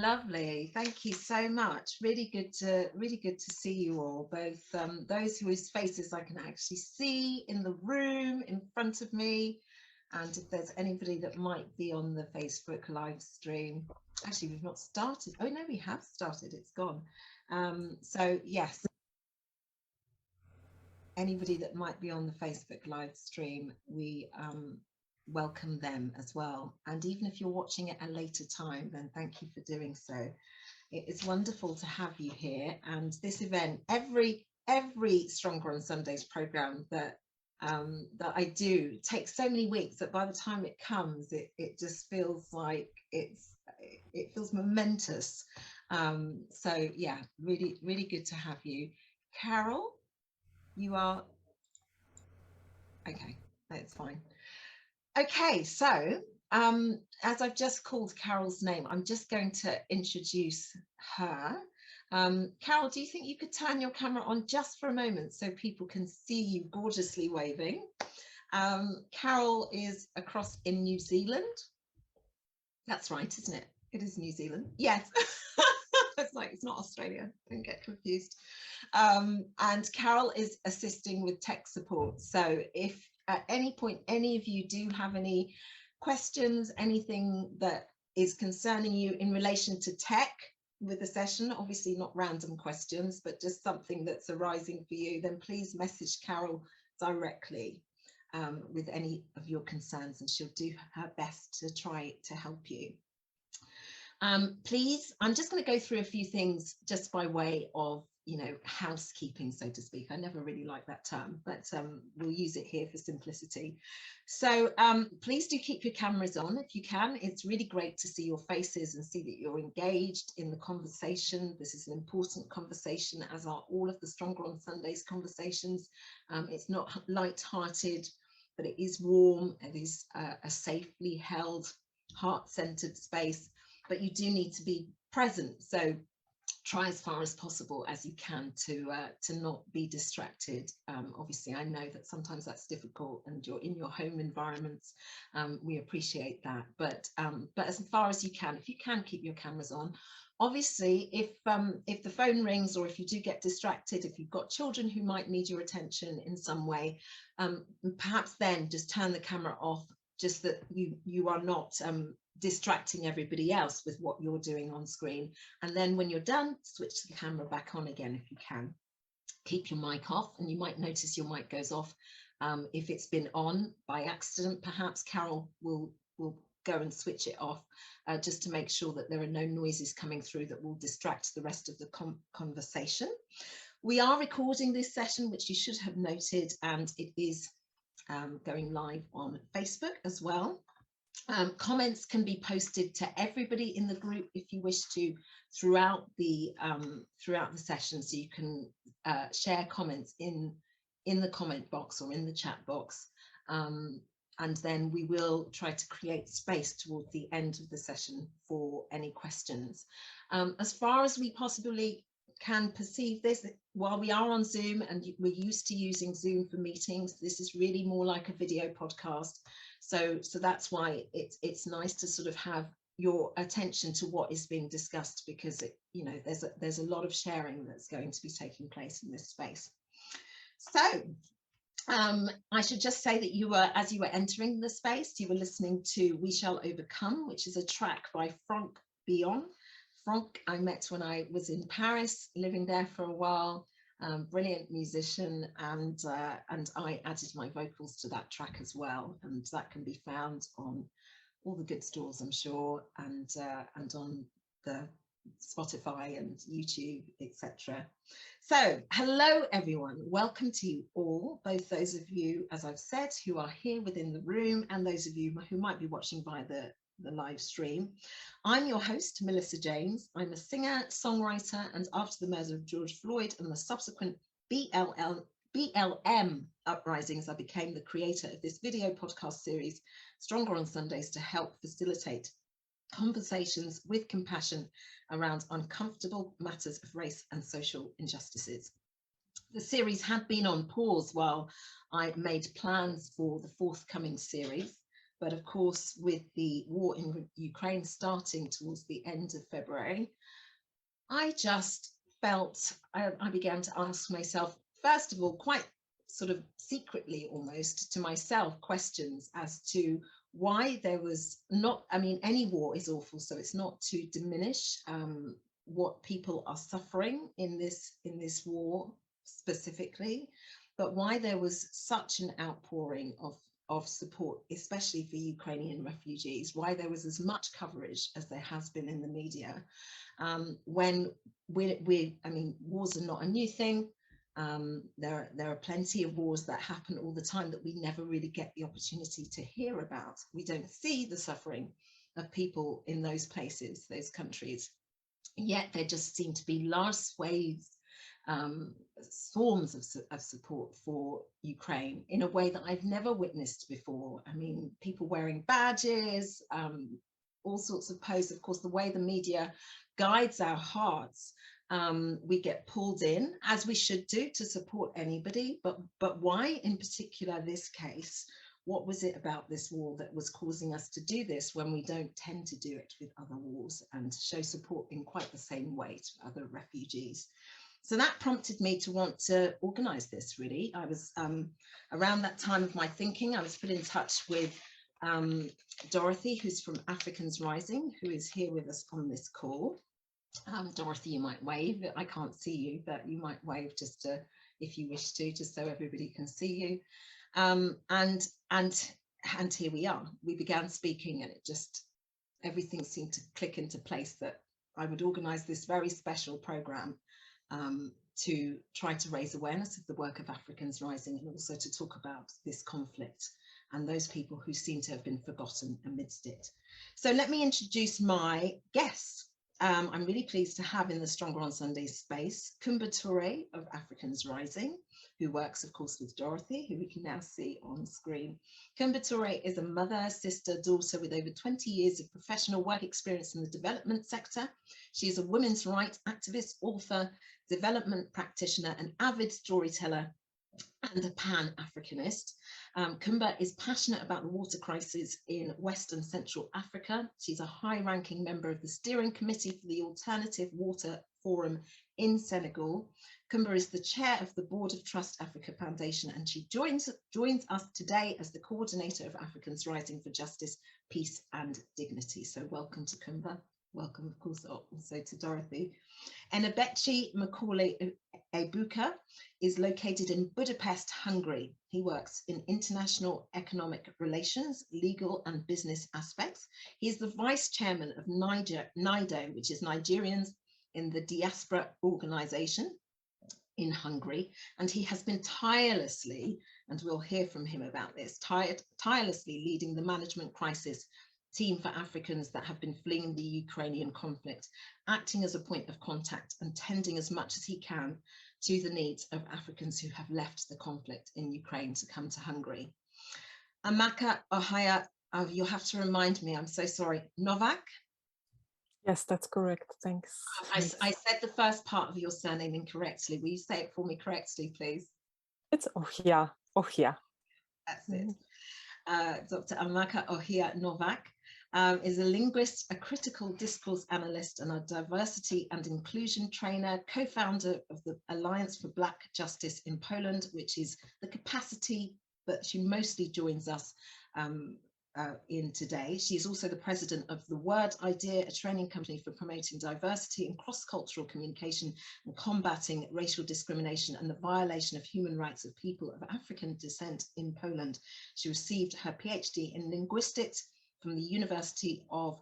Lovely. Thank you so much. Really good to see you all, both those whose faces I can actually see in the room in front of me, and if there's anybody that might be on the Facebook live stream. Actually, we've not started. Oh no, we have started. It's gone. So yes, anybody that might be on the Facebook live stream, we welcome them as well. And even if you're watching at a later time, then thank you for doing so. It is wonderful to have you here. And this event, every Stronger on Sundays program that I do takes so many weeks that by the time it comes, it just feels like it feels momentous. So yeah, really good to have you. Carol, you are okay. That's fine. Okay, so as I've just called Carol's name, I'm just going to introduce her. Carol, do you think you could turn your camera on just for a moment so people can see you gorgeously waving? Carol is across in New Zealand. That's right, isn't it? It is New Zealand. Yes. It's like, it's not Australia. Don't get confused. And Carol is assisting with tech support. So if at any point any of you do have any questions, anything that is concerning you in relation to tech with the session, obviously not random questions, but just something that's arising for you, then please message Carol directly with any of your concerns, and she'll do her best to try to help you. Please, I'm just going to go through a few things just by way of, you know, housekeeping, so to speak. I never really like that term, but we'll use it here for simplicity. So please do keep your cameras on if you can. It's really great to see your faces and see that you're engaged in the conversation. This is an important conversation, as are all of the Stronger on Sundays conversations. It's not light-hearted, but it is warm. It is a safely held, heart-centered space. But you do need to be present, so try as far as possible as you can to not be distracted. Obviously, I know that sometimes that's difficult, and you're in your home environments. We appreciate that, but as far as you can, if you can, keep your cameras on. Obviously, if the phone rings, or if you do get distracted, if you've got children who might need your attention in some way, perhaps then just turn the camera off, just that you are not distracting everybody else with what you're doing on screen. And then when you're done, switch the camera back on again if you can. Keep your mic off, and you might notice your mic goes off if it's been on by accident. Perhaps Carol will go and switch it off just to make sure that there are no noises coming through that will distract the rest of the conversation. We are recording this session, which you should have noted, and it is going live on Facebook as well. Comments can be posted to everybody in the group if you wish to throughout the session, so you can share comments in the comment box or in the chat box, and then we will try to create space towards the end of the session for any questions. As far as we possibly can perceive this, while we are on Zoom and we're used to using Zoom for meetings, this is really more like a video podcast. So that's why it's nice to sort of have your attention to what is being discussed, because you know, there's a lot of sharing that's going to be taking place in this space. So I should just say that as you were entering the space, you were listening to We Shall Overcome, which is a track by Franck Bion. Franck I met when I was in Paris, living there for a while. Brilliant musician, and I added my vocals to that track as well, and that can be found on all the good stores, I'm sure, and on the Spotify and YouTube, etc. So hello everyone, welcome to you all, both those of you, as I've said, who are here within the room, and those of you who might be watching via the live stream. I'm your host, Melissa James. I'm a singer, songwriter, and after the murder of George Floyd and the subsequent BLM uprisings, I became the creator of this video podcast series, Stronger on Sundays, to help facilitate conversations with compassion around uncomfortable matters of race and social injustices. The series had been on pause while I made plans for the forthcoming series, But of course, with the war in Ukraine starting towards the end of February, I just felt, I began to ask myself, first of all, quite sort of secretly almost to myself, questions as to why there was not, I mean, any war is awful, so it's not to diminish what people are suffering in this war specifically, but why there was such an outpouring of support, especially for Ukrainian refugees, why there was as much coverage as there has been in the media. When I mean, wars are not a new thing. There are plenty of wars that happen all the time that we never really get the opportunity to hear about. We don't see the suffering of people in those places, those countries. Yet there just seem to be large swathes, swarms of support for Ukraine in a way that I've never witnessed before. I mean, people wearing badges, all sorts of posts. Of course, the way the media guides our hearts, we get pulled in, as we should do, to support anybody. But why in particular this case? What was it about this war that was causing us to do this when we don't tend to do it with other wars and show support in quite the same way to other refugees? So that prompted me to want to organize this, really. I was, around that time of my thinking, I was put in touch with Dorothy, who's from Afrikans Rising, who is here with us on this call. Dorothy, you might wave. I can't see you, but you might wave just to, if you wish to, just so everybody can see you. And here we are. We began speaking, and it just, everything seemed to click into place that I would organize this very special program to try to raise awareness of the work of Afrikans Rising, and also to talk about this conflict and those people who seem to have been forgotten amidst it. So let me introduce my guests. I'm really pleased to have in the Stronger on Sundays space Coumba Touré of Afrikans Rising, who works, of course, with Dorothy, who we can now see on screen. Coumba Touré is a mother, sister, daughter with over 20 years of professional work experience in the development sector. She is a women's rights activist, author, development practitioner, an avid storyteller, and a Pan-Africanist. Coumba is passionate about the water crisis in West and Central Africa. She's a high-ranking member of the steering committee for the Alternative Water Forum in Senegal. Coumba is the chair of the Board of Trust Africa Foundation, and she joins us today as the coordinator of Afrikans Rising for Justice, Peace and Dignity. So welcome to Coumba. Welcome, of course, also to Dorothy. Enebechi Macaulay Ebuka is located in Budapest, Hungary. He works in international economic relations, legal and business aspects. He is the vice chairman of NIDO, which is Nigerians in the Diaspora Organization in Hungary. And he has been tirelessly, and we'll hear from him about this, tirelessly leading the management crisis team for Africans that have been fleeing the Ukrainian conflict, acting as a point of contact and tending as much as he can to the needs of Africans who have left the conflict in Ukraine to come to Hungary. Amaka, you'll have to remind me, I'm so sorry, Nowak? Yes, that's correct, thanks. I said the first part of your surname incorrectly. Will you say it for me correctly, please? It's Ohia. That's it. Dr. Amaka Ohia-Nowak is a linguist, a critical discourse analyst, and a diversity and inclusion trainer, co-founder of the Alliance for Black Justice in Poland, which is the capacity that she mostly joins us in today. She is also the president of The Word Idea, a training company for promoting diversity and cross-cultural communication and combating racial discrimination and the violation of human rights of people of African descent in Poland. She received her PhD in linguistics from the University of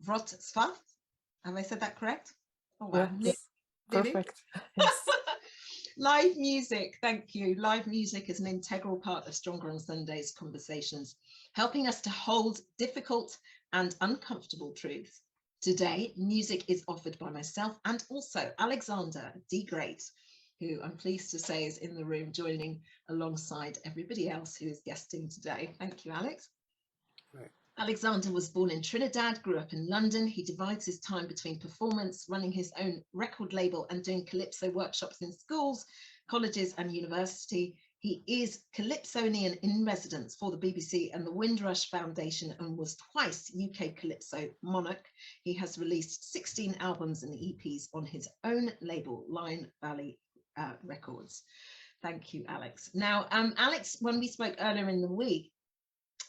Wrocław. Have I said that correct? Oh, wow. Yes, perfect. Yes. Live music, thank you. Live music is an integral part of Stronger on Sundays conversations, helping us to hold difficult and uncomfortable truths. Today, music is offered by myself and also Alexander D. Great, who I'm pleased to say is in the room joining alongside everybody else who is guesting today. Thank you, Alex. Right. Alexander was born in Trinidad, grew up in London. He divides his time between performance, running his own record label, and doing calypso workshops in schools, colleges and university. He is Calypsonian in residence for the BBC and the Windrush Foundation and was twice UK Calypso Monarch. He has released 16 albums and EPs on his own label, Lion Valley Records. Thank you, Alex. Now, Alex, when we spoke earlier in the week,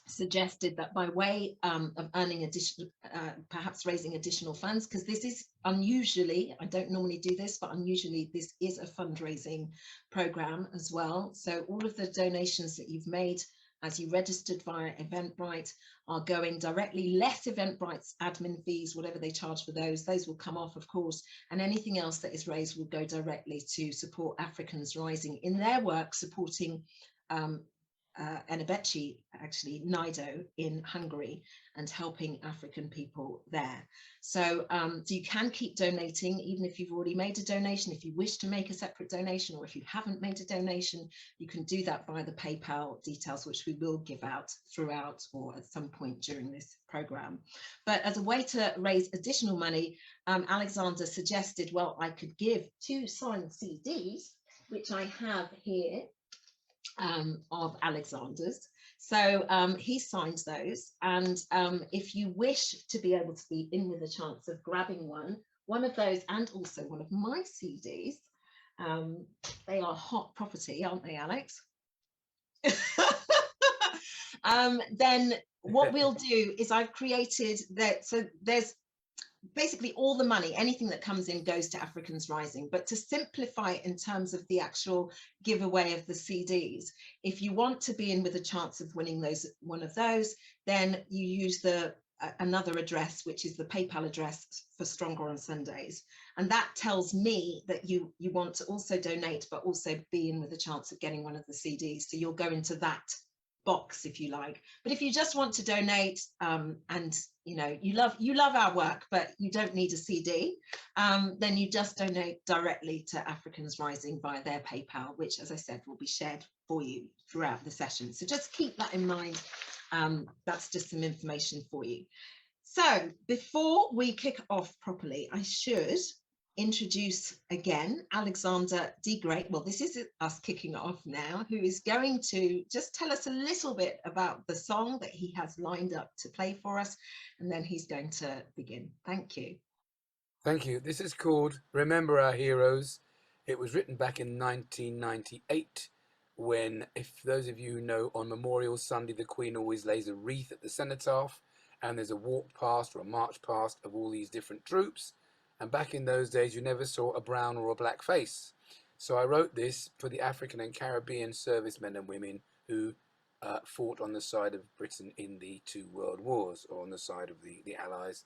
suggested that by way of earning additional, perhaps raising additional funds, because this is unusually, I don't normally do this, but unusually this is a fundraising program as well. So all of the donations that you've made as you registered via Eventbrite are going directly, less Eventbrite's admin fees, whatever they charge for those will come off, of course, and anything else that is raised will go directly to support Africans Rising in their work supporting Enebechi, actually NIDO in Hungary, and helping African people there. So you can keep donating even if you've already made a donation. If you wish to make a separate donation, or if you haven't made a donation, you can do that via the PayPal details, which we will give out throughout or at some point during this program. But as a way to raise additional money, Alexander suggested, well, I could give 2 signed CDs, which I have here, of Alexander's. So he signed those, and if you wish to be able to be in with a chance of grabbing one of those, and also one of my CDs, they are hot property, aren't they, Alex? Then what we'll do is I've created that, so there's basically all the money, anything that comes in goes to Africans Rising. But to simplify it in terms of the actual giveaway of the CDs, if you want to be in with a chance of winning one of those, then you use another address, which is the PayPal address for Stronger on Sundays. And that tells me that you want to also donate, but also be in with a chance of getting one of the CDs. So you'll go into that box if you like. But if you just want to donate, and you love our work but you don't need a CD, then you just donate directly to Africans Rising via their PayPal, which, as I said, will be shared for you throughout the session. So just keep that in mind. That's just some information for you. So before we kick off properly, I should introduce again Alexander D. Great. Well, this is us kicking off now, who is going to just tell us a little bit about the song that he has lined up to play for us, and then he's going to begin. Thank you. Thank you. This is called Remember Our Heroes. It was written back in 1998 when, if those of you who know, on Memorial Sunday the Queen always lays a wreath at the cenotaph, and there's a walk past or a march past of all these different troops. And back in those days, you never saw a brown or a black face. So I wrote this for the African and Caribbean servicemen and women who fought on the side of Britain in the 2 world wars, or on the side of the Allies.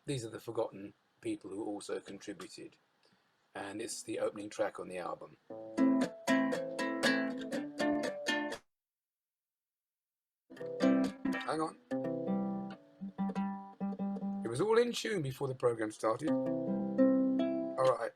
These are the forgotten people who also contributed. And it's the opening track on the album. Hang on. It was all in tune before the program started. All right.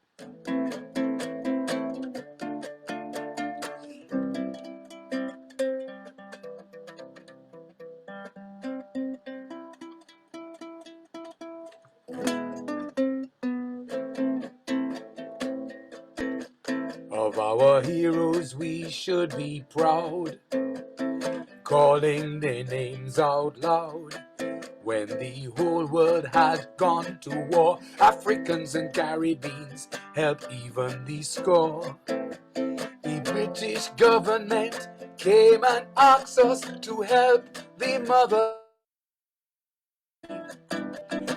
Of our heroes we should be proud, calling their names out loud. When the whole world had gone to war, Africans and Caribbeans helped even the score. The British government came and asked us to help the mother,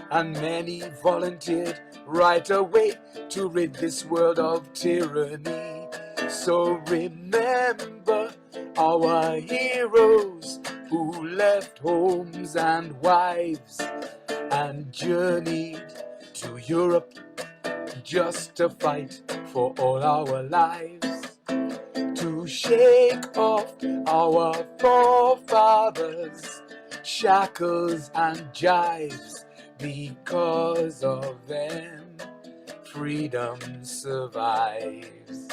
and many volunteered right away to rid this world of tyranny. So remember our heroes who left homes and wives and journeyed to Europe just to fight for all our lives, to shake off our forefathers' shackles and gyves. Because of them, freedom survives.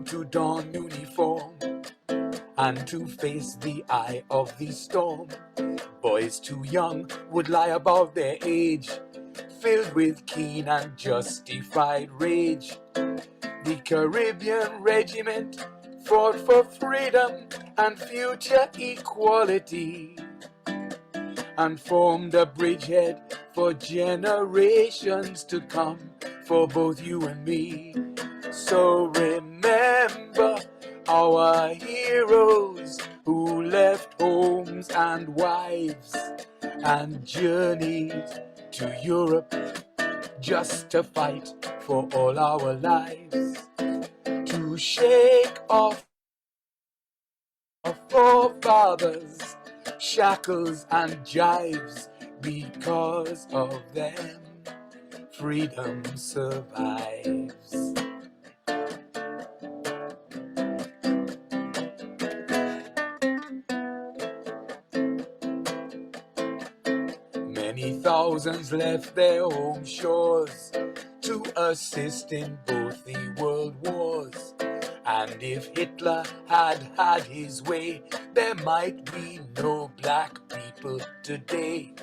To don uniform and to face the eye of the storm, Boys too young would lie above their age, filled with keen and justified rage. The Caribbean regiment fought for freedom and future equality, and formed a bridgehead for generations to come, for both you and me. So remember our heroes who left homes and wives and journeyed to Europe just to fight for all our lives, to shake off our forefathers' shackles and gyves. Because of them, freedom survives. Many thousands left their home shores to assist in both the world wars. And if Hitler had had his way, there might be no black people today.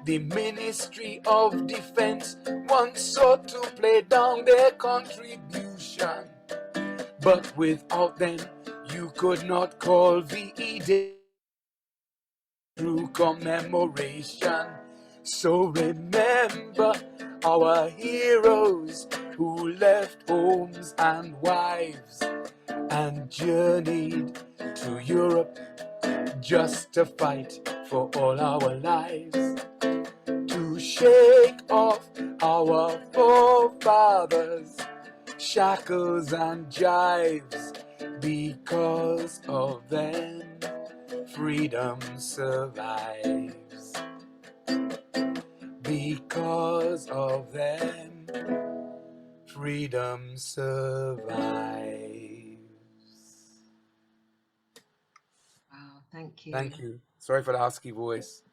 The Ministry of Defense once sought to play down their contribution, but without them you could not call VE through commemoration. So remember our heroes who left homes and wives and journeyed to Europe just to fight for all our lives, to shake off our forefathers' shackles and gyves. Because of them, freedom survives. Because of them, freedom survives. Wow, thank you. Thank you. Sorry for the husky voice.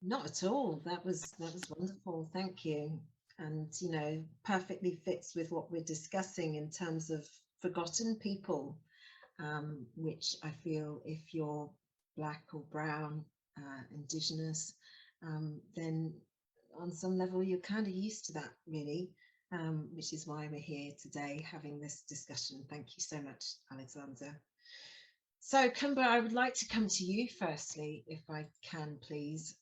Not at all. That was wonderful. Thank you. And you know, perfectly fits with what we're discussing in terms of forgotten people, which I feel if you're black or brown, indigenous, then on some level you're kind of used to that, really, which is why we're here today having this discussion. Thank you so much, Alexander. So, Coumba, I would like to come to you firstly, if I can, please,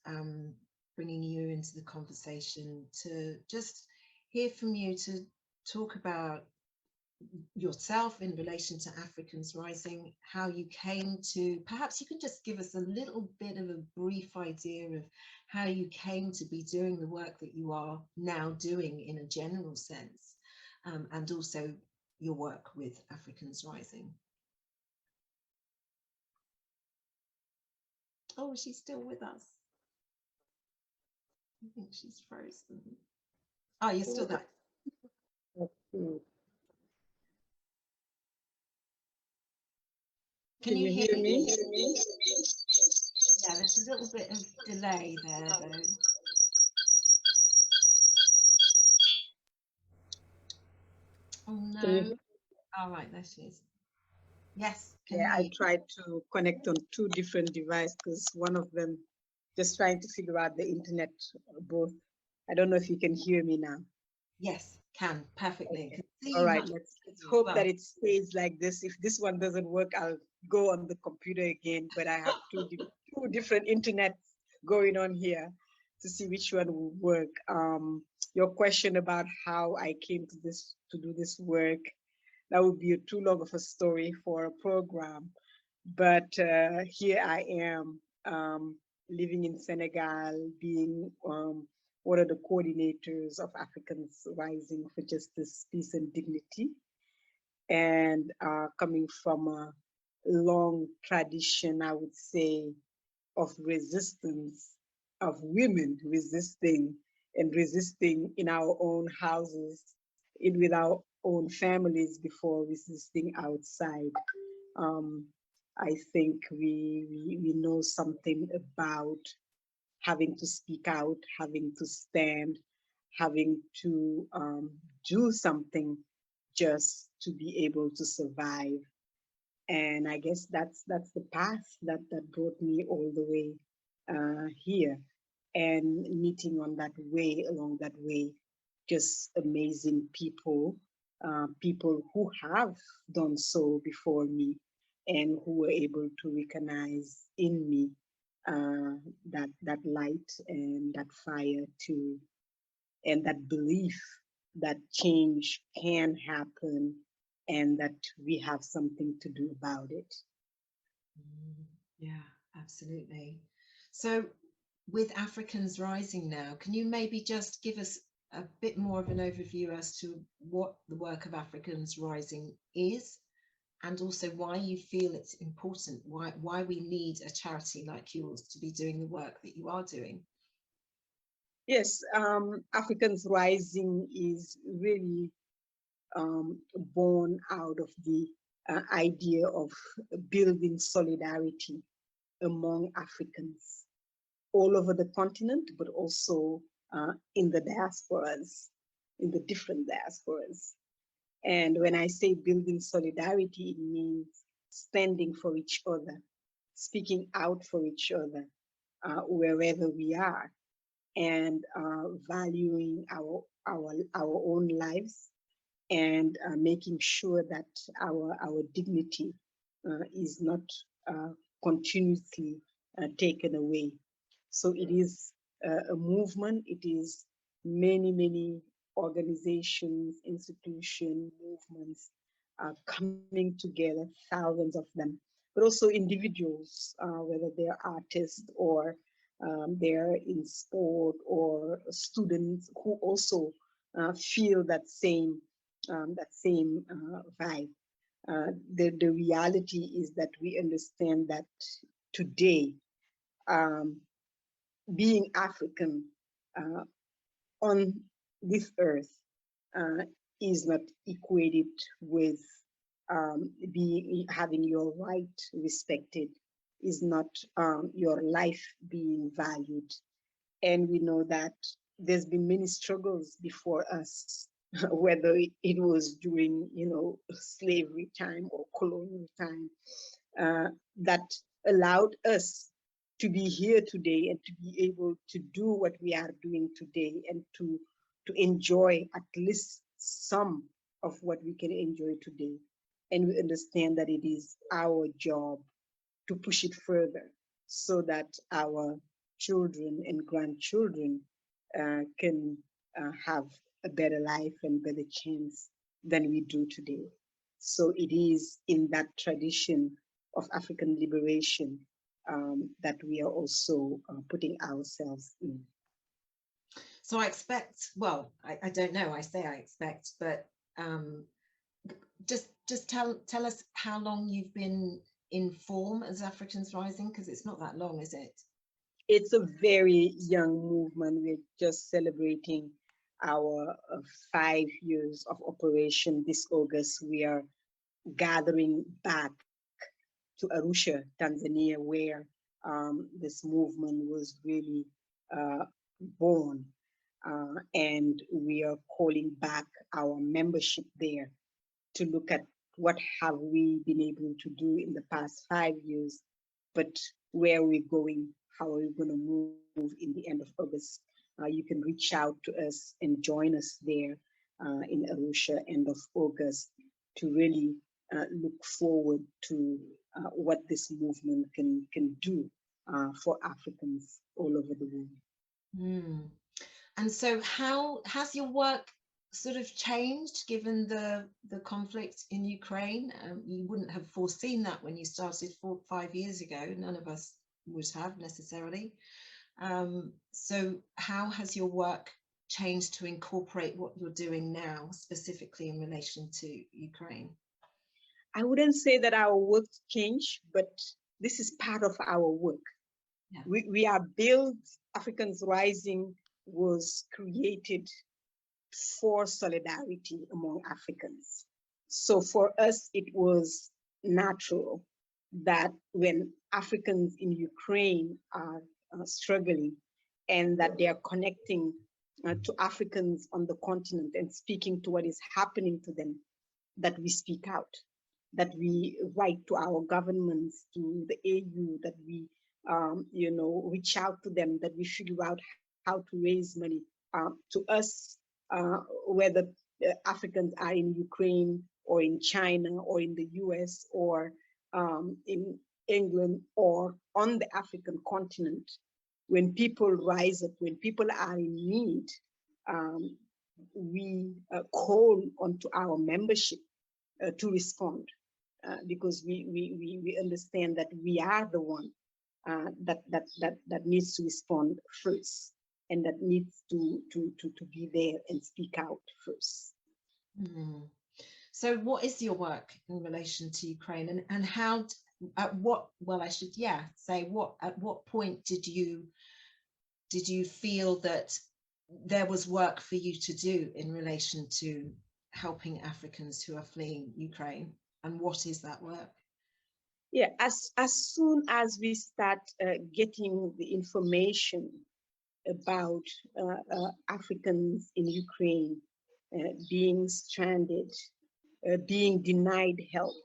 bringing you into the conversation to just hear from you, to talk about yourself in relation to Africans Rising, how you came to, perhaps you can just give us a little bit of a brief idea of how you came to be doing the work that you are now doing in a general sense, and also your work with Africans Rising. Oh, she's still with us. I think she's frozen. Oh, you're still there. Can you hear me? Yeah, there's a little bit of delay there, though. Oh no. All right, there she is. Yes. Yeah, I tried to connect on two different devices because one of them just trying to figure out the internet both. I don't know if you can hear me now. Yes, can perfectly. Okay. All right, let's hope that it stays like this. If this one doesn't work, I'll go on the computer again, but I have two different internets going on here to see which one will work. Your question about how I came to do this work, that would be too long of a story for a program, but here I am, living in Senegal, being one of the coordinators of Africans Rising for Justice, Peace and Dignity, and coming from a long tradition, I would say, of resistance, of women resisting in our own houses, with our own families before resisting outside. I think we know something about having to speak out, having to stand, having to do something just to be able to survive. And I guess that's the path that brought me all the way here, and meeting on that way, along that way, just amazing people, people who have done so before me and who were able to recognize in me that light and that fire to, and that belief that change can happen and that we have something to do about it. Yeah, absolutely. So with Africans Rising now, can you maybe just give us a bit more of an overview as to what the work of Africans Rising is, and also why you feel it's important, why we need a charity like yours to be doing the work that you are doing? Yes, Africans Rising is really born out of the idea of building solidarity among Africans all over the continent, but also in the diasporas, in the different diasporas. And when I say building solidarity, it means standing for each other, speaking out for each other wherever we are, and valuing our own lives, and making sure that our dignity is not continuously taken away. So it is a movement. It is many organizations, institutions, movements coming together, thousands of them, but also individuals, whether they're artists or they're in sport, or students who also feel that same vibe. The reality is that we understand that today, being African on this earth is not equated with having your right respected, is not your life being valued. And we know that there's been many struggles before us, whether it was during, slavery time or colonial time, that allowed us to be here today and to be able to do what we are doing today, and to enjoy at least some of what we can enjoy today. And we understand that it is our job to push it further so that our children and grandchildren can have a better life and better chance than we do today. So it is in that tradition of African liberation that we are also putting ourselves in. So I expect, well, I don't know, I say I expect, but just tell us how long you've been in form as Africans Rising, because it's not that long, is it? It's a very young movement. We're just celebrating our 5 years of operation this August. We are gathering back to Arusha, Tanzania, where this movement was really born. And we are calling back our membership there to look at what have we been able to do in the past 5 years, but where we're going, how are we going to move in the end of August. You can reach out to us and join us there in Arusha, end of August, to really look forward to what this movement can do for Africans all over the world. Mm. And so how has your work sort of changed given the conflict in Ukraine? You wouldn't have foreseen that when you started 4 or 5 years ago. None of us would have necessarily. So how has your work changed to incorporate what you're doing now, specifically in relation to Ukraine? I wouldn't say that our work changed, but this is part of our work. Yeah. We are built, Africans Rising was created for solidarity among Africans. So for us, it was natural that when Africans in Ukraine are struggling, and that they are connecting to Africans on the continent and speaking to what is happening to them, that we speak out, that we write to our governments, to the AU, that we reach out to them, that we figure out how to raise money. To us, whether Africans are in Ukraine or in China or in the US or in England or on the African continent, when people rise up, when people are in need, we call onto our membership to respond, because we understand that we are the one that needs to respond first, and that needs to be there and speak out first. Mm. So what is your work in relation to Ukraine, and how, at what, well, I should, say at what point did you feel that there was work for you to do in relation to helping Africans who are fleeing Ukraine, and what is that work? Yeah, as soon as we start getting the information about Africans in Ukraine being stranded, being denied help,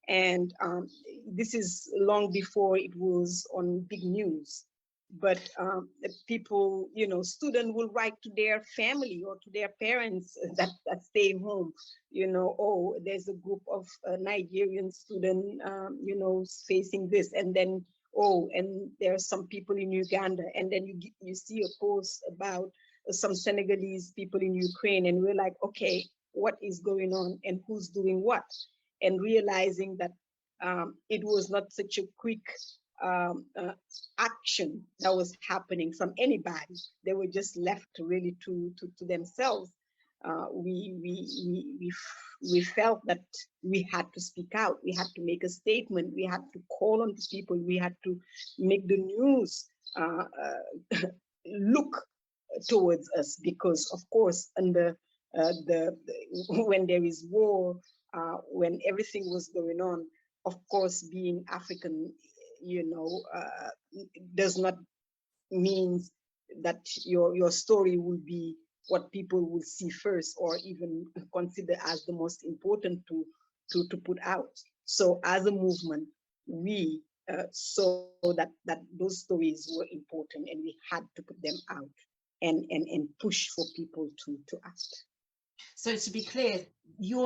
and this is long before it was on big news. But people, students will write to their family or to their parents that stay home, oh, there's a group of Nigerian students, facing this, and then, oh, and there are some people in Uganda, and then you see a post about some Senegalese people in Ukraine, and we're like, okay, what is going on and who's doing what? And realizing that it was not such a quick action that was happening from anybody. They were just left really to themselves. We felt that we had to speak out. We had to make a statement. We had to call on the people. We had to make the news look towards us, because of course, under when there is war, when everything was going on, of course, being African, does not mean that your story will be what people will see first, or even consider as the most important to put out. So as a movement, we saw that those stories were important, and we had to put them out and push for people to act. So to be clear, you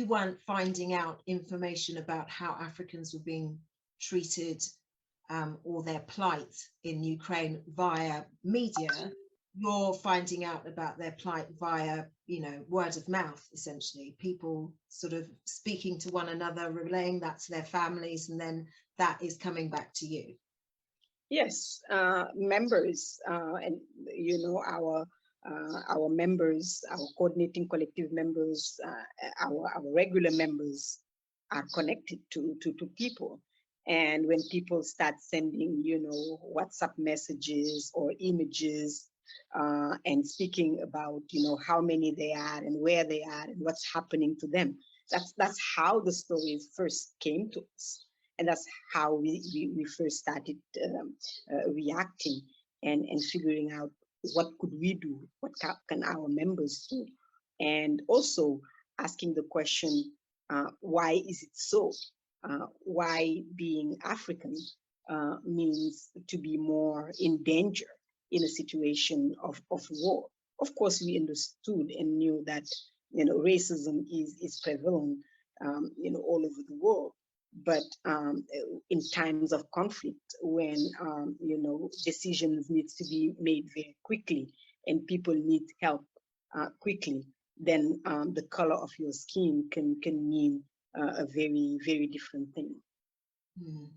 weren't finding out information about how Africans were being treated or their plight in Ukraine via media. You're finding out about their plight via, word of mouth, essentially, people sort of speaking to one another, relaying that to their families, and then that is coming back to you. Yes, members, and our members, our coordinating collective members, our regular members are connected to people. And when people start sending, WhatsApp messages or images and speaking about, how many they are and where they are and what's happening to them, that's how the stories first came to us. And that's how we first started reacting and figuring out what could we do, what can our members do, and also asking the question, why is it so? Why being African means to be more in danger in a situation of war. Of course, we understood and knew that racism is prevalent all over the world. But in times of conflict, when decisions need to be made very quickly and people need help quickly, then the color of your skin can mean a very, very different thing. Mm.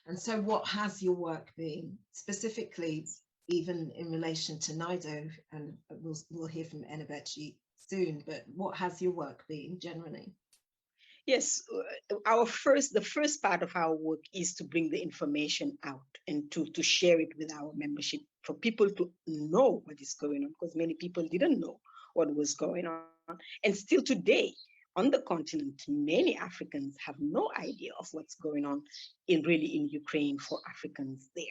And so what has your work been, specifically even in relation to NIDO, and we'll hear from Enebechi soon, but what has your work been generally? Yes, the first part of our work is to bring the information out and to share it with our membership, for people to know what is going on, because many people didn't know what was going on. And still today, on the continent, many Africans have no idea of what's going on in Ukraine for Africans there.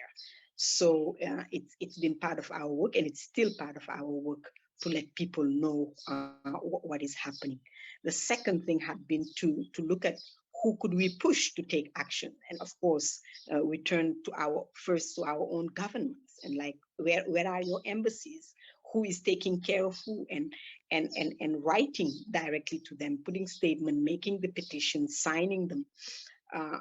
So it's been part of our work, and it's still part of our work to let people know what is happening. The second thing had been to look at who could we push to take action? And of course, we turn to our own governments, and like, where are your embassies? Who is taking care of who? And writing directly to them, putting statement, making the petitions, signing them.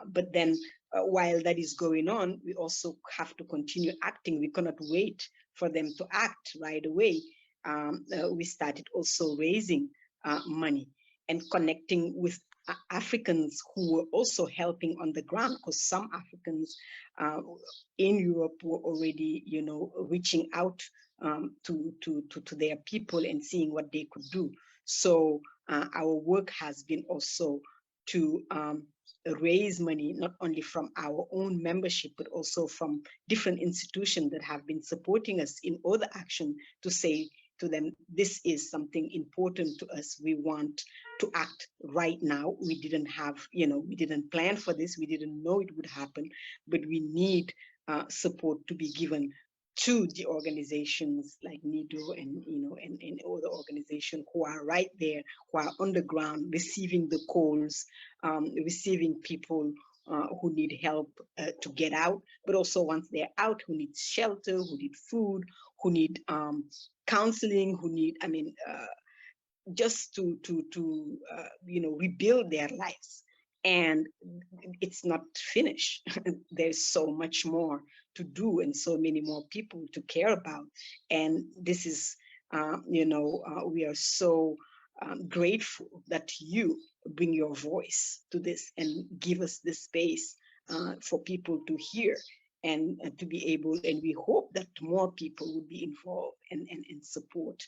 But then while that is going on, we also have to continue acting. We cannot wait for them to act right away. We started also raising money and connecting with Africans who were also helping on the ground, because some Africans in Europe were already, reaching out to their people and seeing what they could do. So our work has been also to raise money, not only from our own membership, but also from different institutions that have been supporting us in other action, to say to them, this is something important to us. We want to act right now. We didn't have, we didn't plan for this. We didn't know it would happen, but we need support to be given to the organizations like NIDO and other organizations who are right there, who are on the ground, receiving the calls, receiving people who need help to get out, but also once they're out, who need shelter, who need food, who need counseling, who need, just to rebuild their lives. And it's not finished. There's so much more to do and so many more people to care about. And this is, we are so grateful that you bring your voice to this and give us the space for people to hear and to be able, and we hope that more people will be involved and support.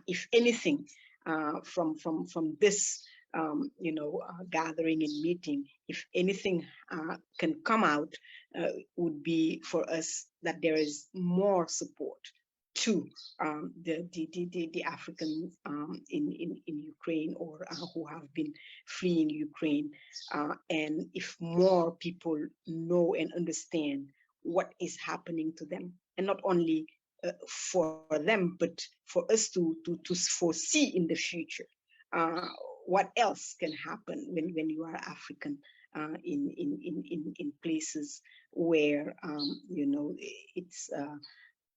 If anything, from this gathering and meeting, if anything can come out, would be for us that there is more support to the Africans in Ukraine, or who have been fleeing Ukraine. And if more people know and understand what is happening to them, and not only for them, but for us to foresee in the future what else can happen when you are African in places where it's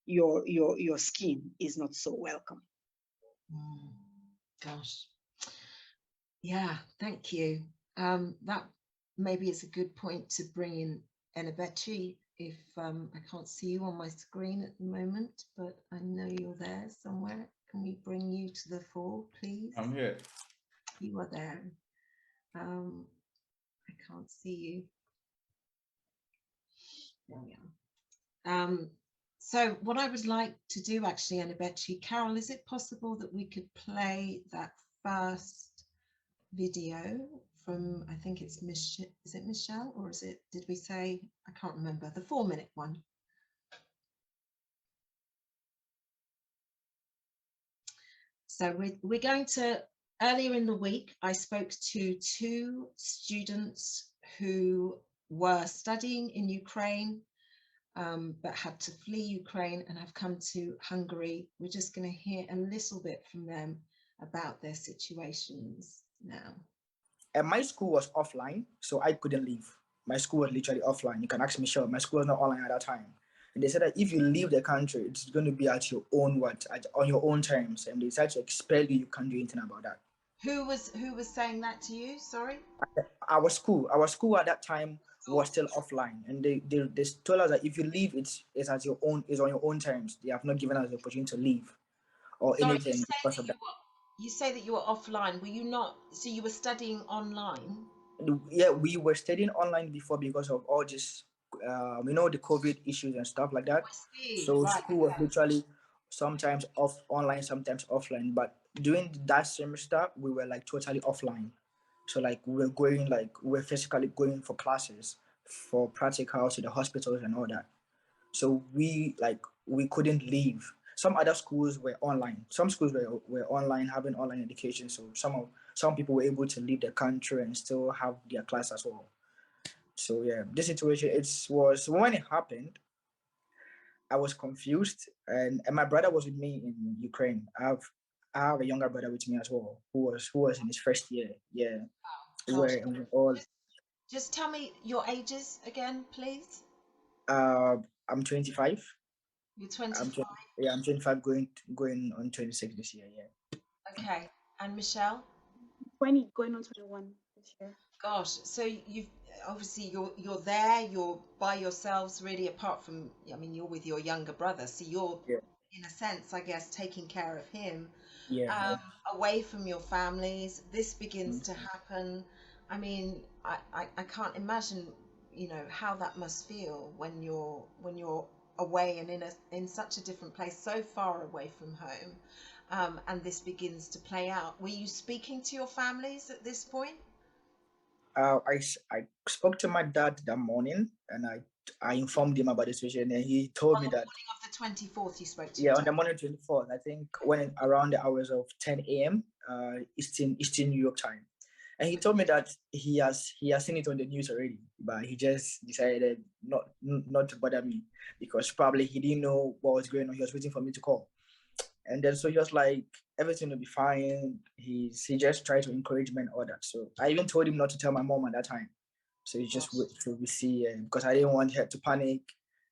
your skin is not so welcome. Gosh, yeah, thank you. That maybe is a good point to bring in Enebechi. If I can't see you on my screen at the moment, but I know you're there somewhere. Can we bring you to the fore, please? I'm here. You are there. I can't see you. There we are. So what I would like to do actually, Enebechi, Carol, is it possible that we could play that first video from, I think it's is it Michelle, or is it, did we say, I can't remember, the 4-minute one? So we're going to, earlier in the week, I spoke to 2 students who were studying in Ukraine, but had to flee Ukraine and have come to Hungary. We're just going to hear a little bit from them about their situations now. And my school was offline, so I couldn't leave. My school was literally offline. You can ask Michelle. My school was not online at that time. And they said that if you leave the country, it's going to be at your own on your own terms. And they decided to expel you. You can't do anything about that. Who was saying that to you? Sorry. Our school at that time was still offline, and they told us that if you leave, it's at your own, is on your own terms. They have not given us the opportunity to leave or anything because of that. You say that you were offline. Were you not? So you were studying online? Yeah, we were studying online before because of all this, the COVID issues and stuff like that. So right. School was literally sometimes online, sometimes offline. But during that semester, we were like totally offline. So like we're physically going for classes, for practicals to the hospitals and all that. So we couldn't leave. Some other schools were online. Some schools were online, having online education. So some people were able to leave the country and still have their class as well. So yeah, this situation, was when it happened, I was confused, and my brother was with me in Ukraine. I have a younger brother with me as well, who was in his first year. Yeah, we were all Just tell me your ages again, please. I'm 25. You're 25. Yeah, I'm 25 going on 26 this year, yeah. Okay. And Michelle? 20 going on 21 this year. Gosh, so you've obviously you're there, you're by yourselves really, apart from, I mean, you're with your younger brother, so you're Yeah. in a sense, I guess, taking care of him, Yeah. away from your families. This begins to Mhm. happen. I mean, I can't imagine, you know, how that must feel when you're away and in such a different place, so far away from home, and this begins to play out. Were you speaking to your families at this point? I spoke to my dad that morning, and I informed him about the situation, and he told On me the that, morning of the 24th, you spoke to your yeah, on dad. the morning 24th, I think when around the hours of 10 a.m. Eastern New York time, and he told me that he has seen it on the news already, but he just decided not to bother me because probably he didn't know what was going on. He was waiting for me to call. And then so he was like, everything will be fine. He just tried to encourage me and all that. So I even told him not to tell my mom at that time. So he just wait till we see, because I didn't want her to panic,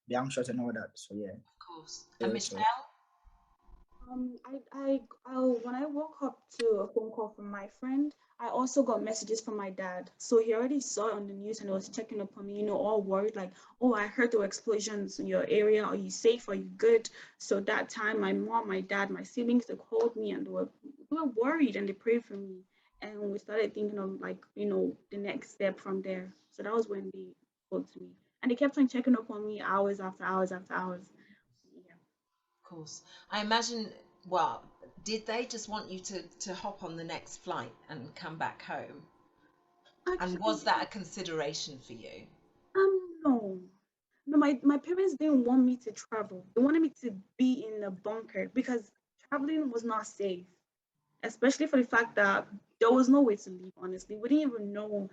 be anxious and all that. So yeah. Of course. And Michelle? When I woke up to a phone call from my friend, I also got messages from my dad. So he already saw it on the news and he was checking up on me, you know, all worried, like, oh, I heard there were explosions in your area. Are you safe? Are you good? So that time, my mom, my dad, my siblings, they called me and they were worried and they prayed for me. And we started thinking of, like, you know, the next step from there. So that was when they spoke to me. And they kept on checking up on me hours after hours after hours. Yeah. Of course. I imagine, well, did they just want you to hop on the next flight and come back home? And was Actually, that a consideration for you? no. No, my parents didn't want me to travel. They wanted me to be in a bunker because traveling was not safe, especially for the fact that there was no way to leave, honestly. We didn't even know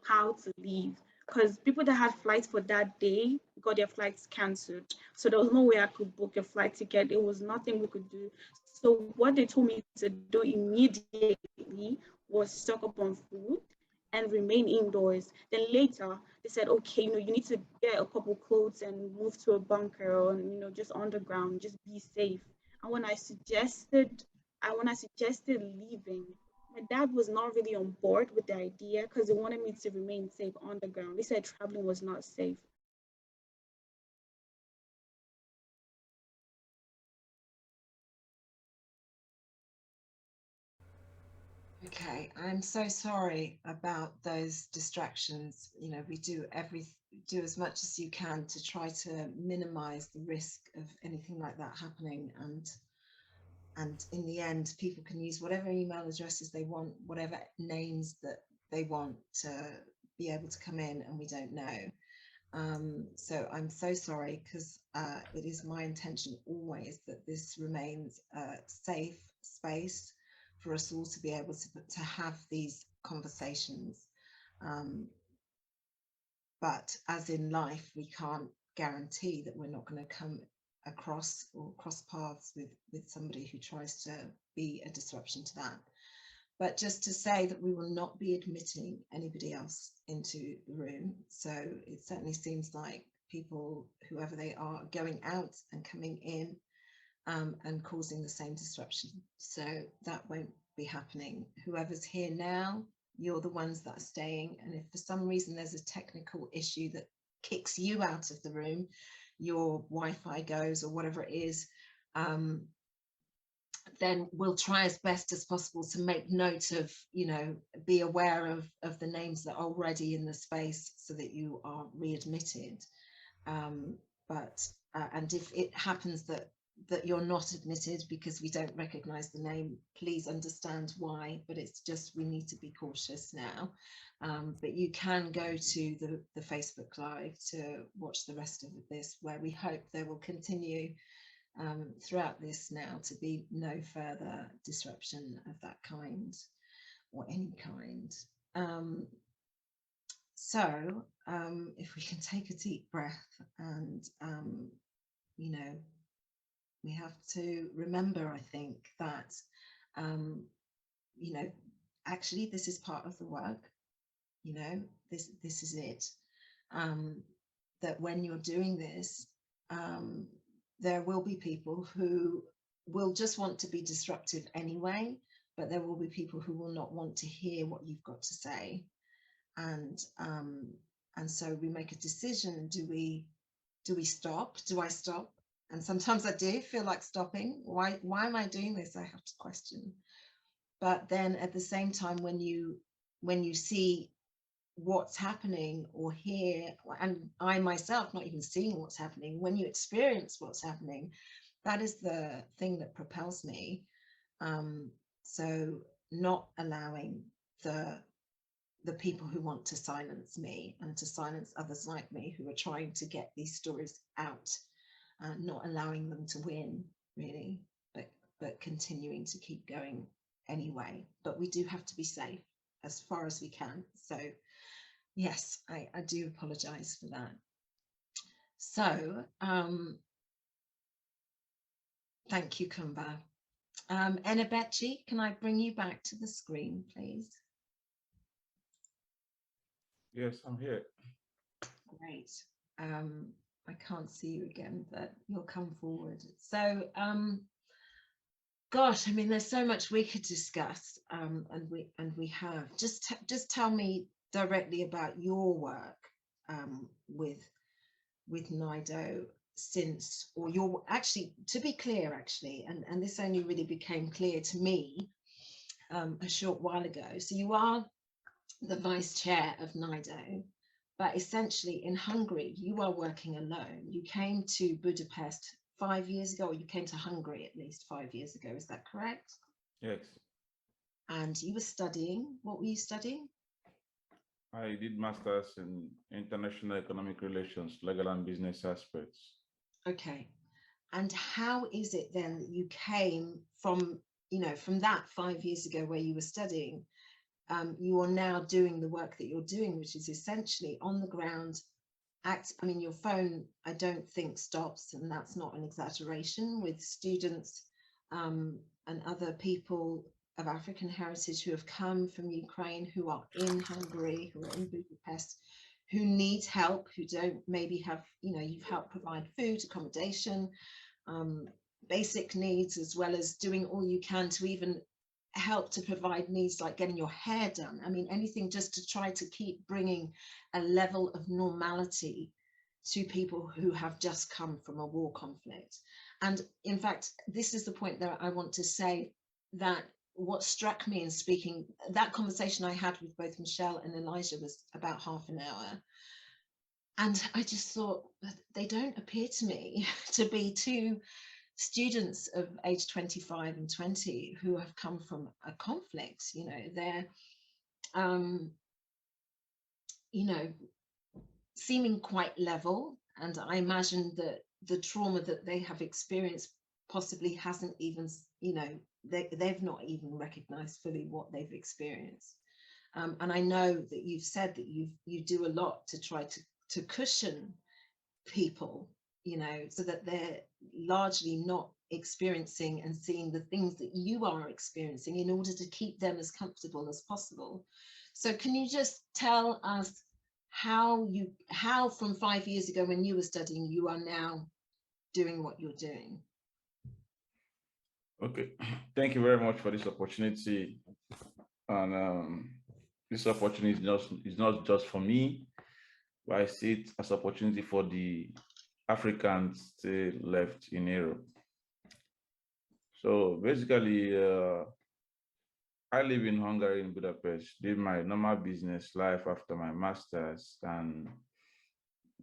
how to leave because people that had flights for that day got their flights cancelled. So there was no way I could book a flight ticket. It was nothing we could do. So what they told me to do immediately was stock up on food and remain indoors. Then later they said, okay, you know, you need to get a couple clothes and move to a bunker or, you know, just underground, just be safe. And when I suggested leaving, my dad was not really on board with the idea because he wanted me to remain safe on the ground. He said traveling was not safe. Okay, I'm so sorry about those distractions. You know, we do as much as you can to try to minimize the risk of anything like that happening, and in the end, people can use whatever email addresses they want, whatever names that they want to be able to come in, and we don't know. So I'm so sorry, because it is my intention always that this remains a safe space for us all to be able to have these conversations. But as in life, we can't guarantee that we're not going to come across or cross paths with somebody who tries to be a disruption to that. But just to say that we will not be admitting anybody else into the room. So it certainly seems like people, whoever they are, going out and coming in and causing the same disruption. So that won't be happening. Whoever's here now, you're the ones that are staying. And if for some reason there's a technical issue that kicks you out of the room, your Wi-Fi goes or whatever it is, then we'll try as best as possible to make note of, you know, be aware of the names that are already in the space so that you are readmitted. And if it happens that you're not admitted because we don't recognize the name, please understand why, but it's just we need to be cautious now. But you can go to the Facebook Live to watch the rest of this, where we hope there will continue throughout this now to be no further disruption of that kind or any kind. So if we can take a deep breath, and you know, we have to remember, I think, that you know, actually this is part of the work. You know, this is it. That when you're doing this, there will be people who will just want to be disruptive anyway, but there will be people who will not want to hear what you've got to say. And so we make a decision. Do we stop? Do I stop? And sometimes I do feel like stopping. Why am I doing this? I have to question. But then at the same time, when you see what's happening or hear, and I myself not even seeing what's happening, when you experience what's happening, that is the thing that propels me. So not allowing the people who want to silence me and to silence others like me who are trying to get these stories out, not allowing them to win, really, but continuing to keep going anyway. But we do have to be safe as far as we can. So yes, I do apologize for that. So thank you, Coumba. Enebechi, can I bring you back to the screen, please? Yes, I'm here. Great. I can't see you again, but you'll come forward. So, gosh, I mean, there's so much we could discuss, and we have. Just tell me directly about your work with NIDO since, or your, actually, to be clear, actually, and this only really became clear to me a short while ago. So you are the vice chair of NIDO, but essentially in Hungary, you are working alone. You came to Budapest 5 years ago, or you came to Hungary at least 5 years ago, is that correct? Yes. And you were studying, what were you studying? I did masters in international economic relations, legal and business aspects. Okay. And how is it then that you came from, from that 5 years ago where you were studying, you are now doing the work that you're doing, which is essentially on the ground, I mean, your phone, I don't think stops, and that's not an exaggeration, with students and other people of African heritage who have come from Ukraine, who are in Hungary, who are in Budapest, who need help, who don't maybe have, you've helped provide food, accommodation, basic needs, as well as doing all you can to even help to provide needs like getting your hair done. I mean, anything just to try to keep bringing a level of normality to people who have just come from a war conflict. And in fact, this is the point that I want to say, that what struck me in speaking, that conversation I had with both Michelle and Elijah was about half an hour. And I just thought, they don't appear to me to be two students of age 25 and 20 who have come from a conflict. They're seeming quite level, and I imagine that the trauma that they have experienced possibly hasn't even, they've not even recognized fully what they've experienced. And I know that you've said that you do a lot to try to cushion people, so that they're largely not experiencing and seeing the things that you are experiencing, in order to keep them as comfortable as possible. So can you just tell us how from 5 years ago when you were studying, you are now doing what you're doing? Okay, thank you very much for this opportunity. And this opportunity is not just for me, but I see it as opportunity for the Africans still left in Europe. So basically, I live in Hungary, in Budapest, did my normal business life after my master's, and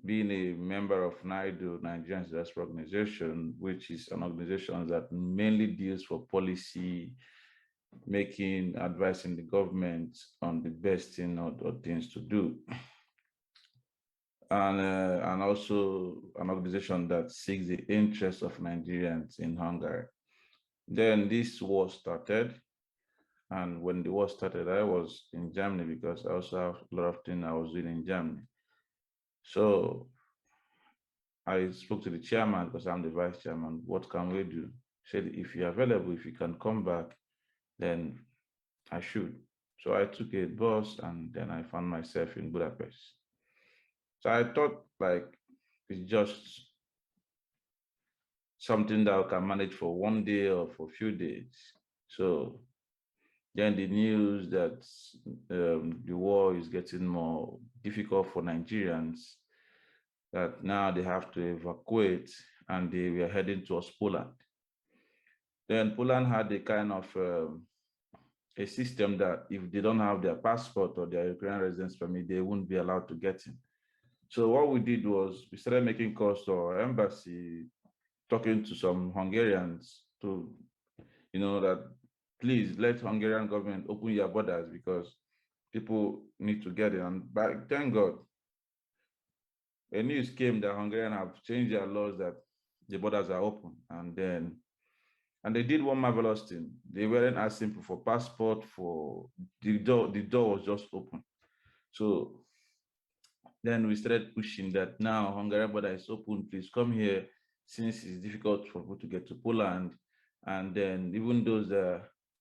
being a member of NIDO, Nigerian Diaspora Organization, which is an organization that mainly deals for policy making, advising the government on the best thing or things to do. And also an organization that seeks the interests of Nigerians in Hungary. Then this war started. And when the war started, I was in Germany because I also have a lot of things I was doing in Germany. So I spoke to the chairman, because I'm the vice chairman. What can we do? He said, if you're available, if you can come back, then I should. So I took a bus and then I found myself in Budapest. So I thought like it's just something that I can manage for one day or for a few days. So then the news that the war is getting more difficult for Nigerians, that now they have to evacuate and they were heading towards Poland. Then Poland had a kind of a system that if they don't have their passport or their Ukrainian residence permit, they won't be allowed to get in. So what we did was we started making calls to our embassy, talking to some Hungarians to, that please let Hungarian government open your borders because people need to get in. And thank God, a news came that Hungarians have changed their laws that the borders are open. And they did one marvelous thing. They weren't asking for passport, for the door was just open. So then we started pushing that now Hungarian border is open, please come here, since it's difficult for people to get to Poland. And then even those,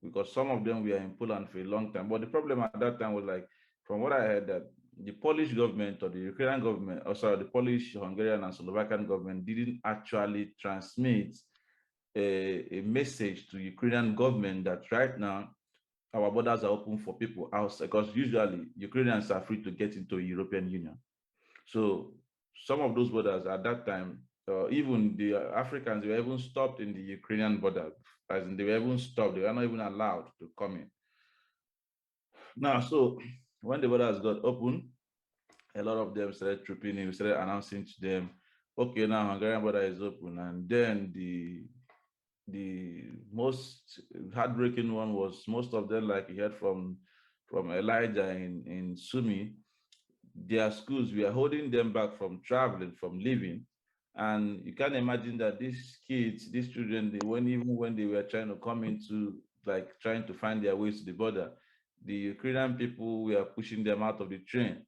because some of them were in Poland for a long time, but the problem at that time was like, from what I heard, that the Polish government or the Ukrainian government, or sorry, the Polish, Hungarian and Slovakian government didn't actually transmit a message to Ukrainian government that right now our borders are open for people outside, because usually Ukrainians are free to get into the European Union. So some of those borders at that time, even the Africans, they were even stopped in the Ukrainian border, as in they were even stopped, they were not even allowed to come in. Now, so when the borders got open, a lot of them started trooping in, we started announcing to them, okay, now Hungarian border is open. And then the most heartbreaking one was most of them, like you heard from Elijah in Sumi, their schools, we are holding them back from traveling, from living. And you can imagine that these kids, these children, even when they were trying to come into, like trying to find their ways to the border, the Ukrainian people were pushing them out of the train.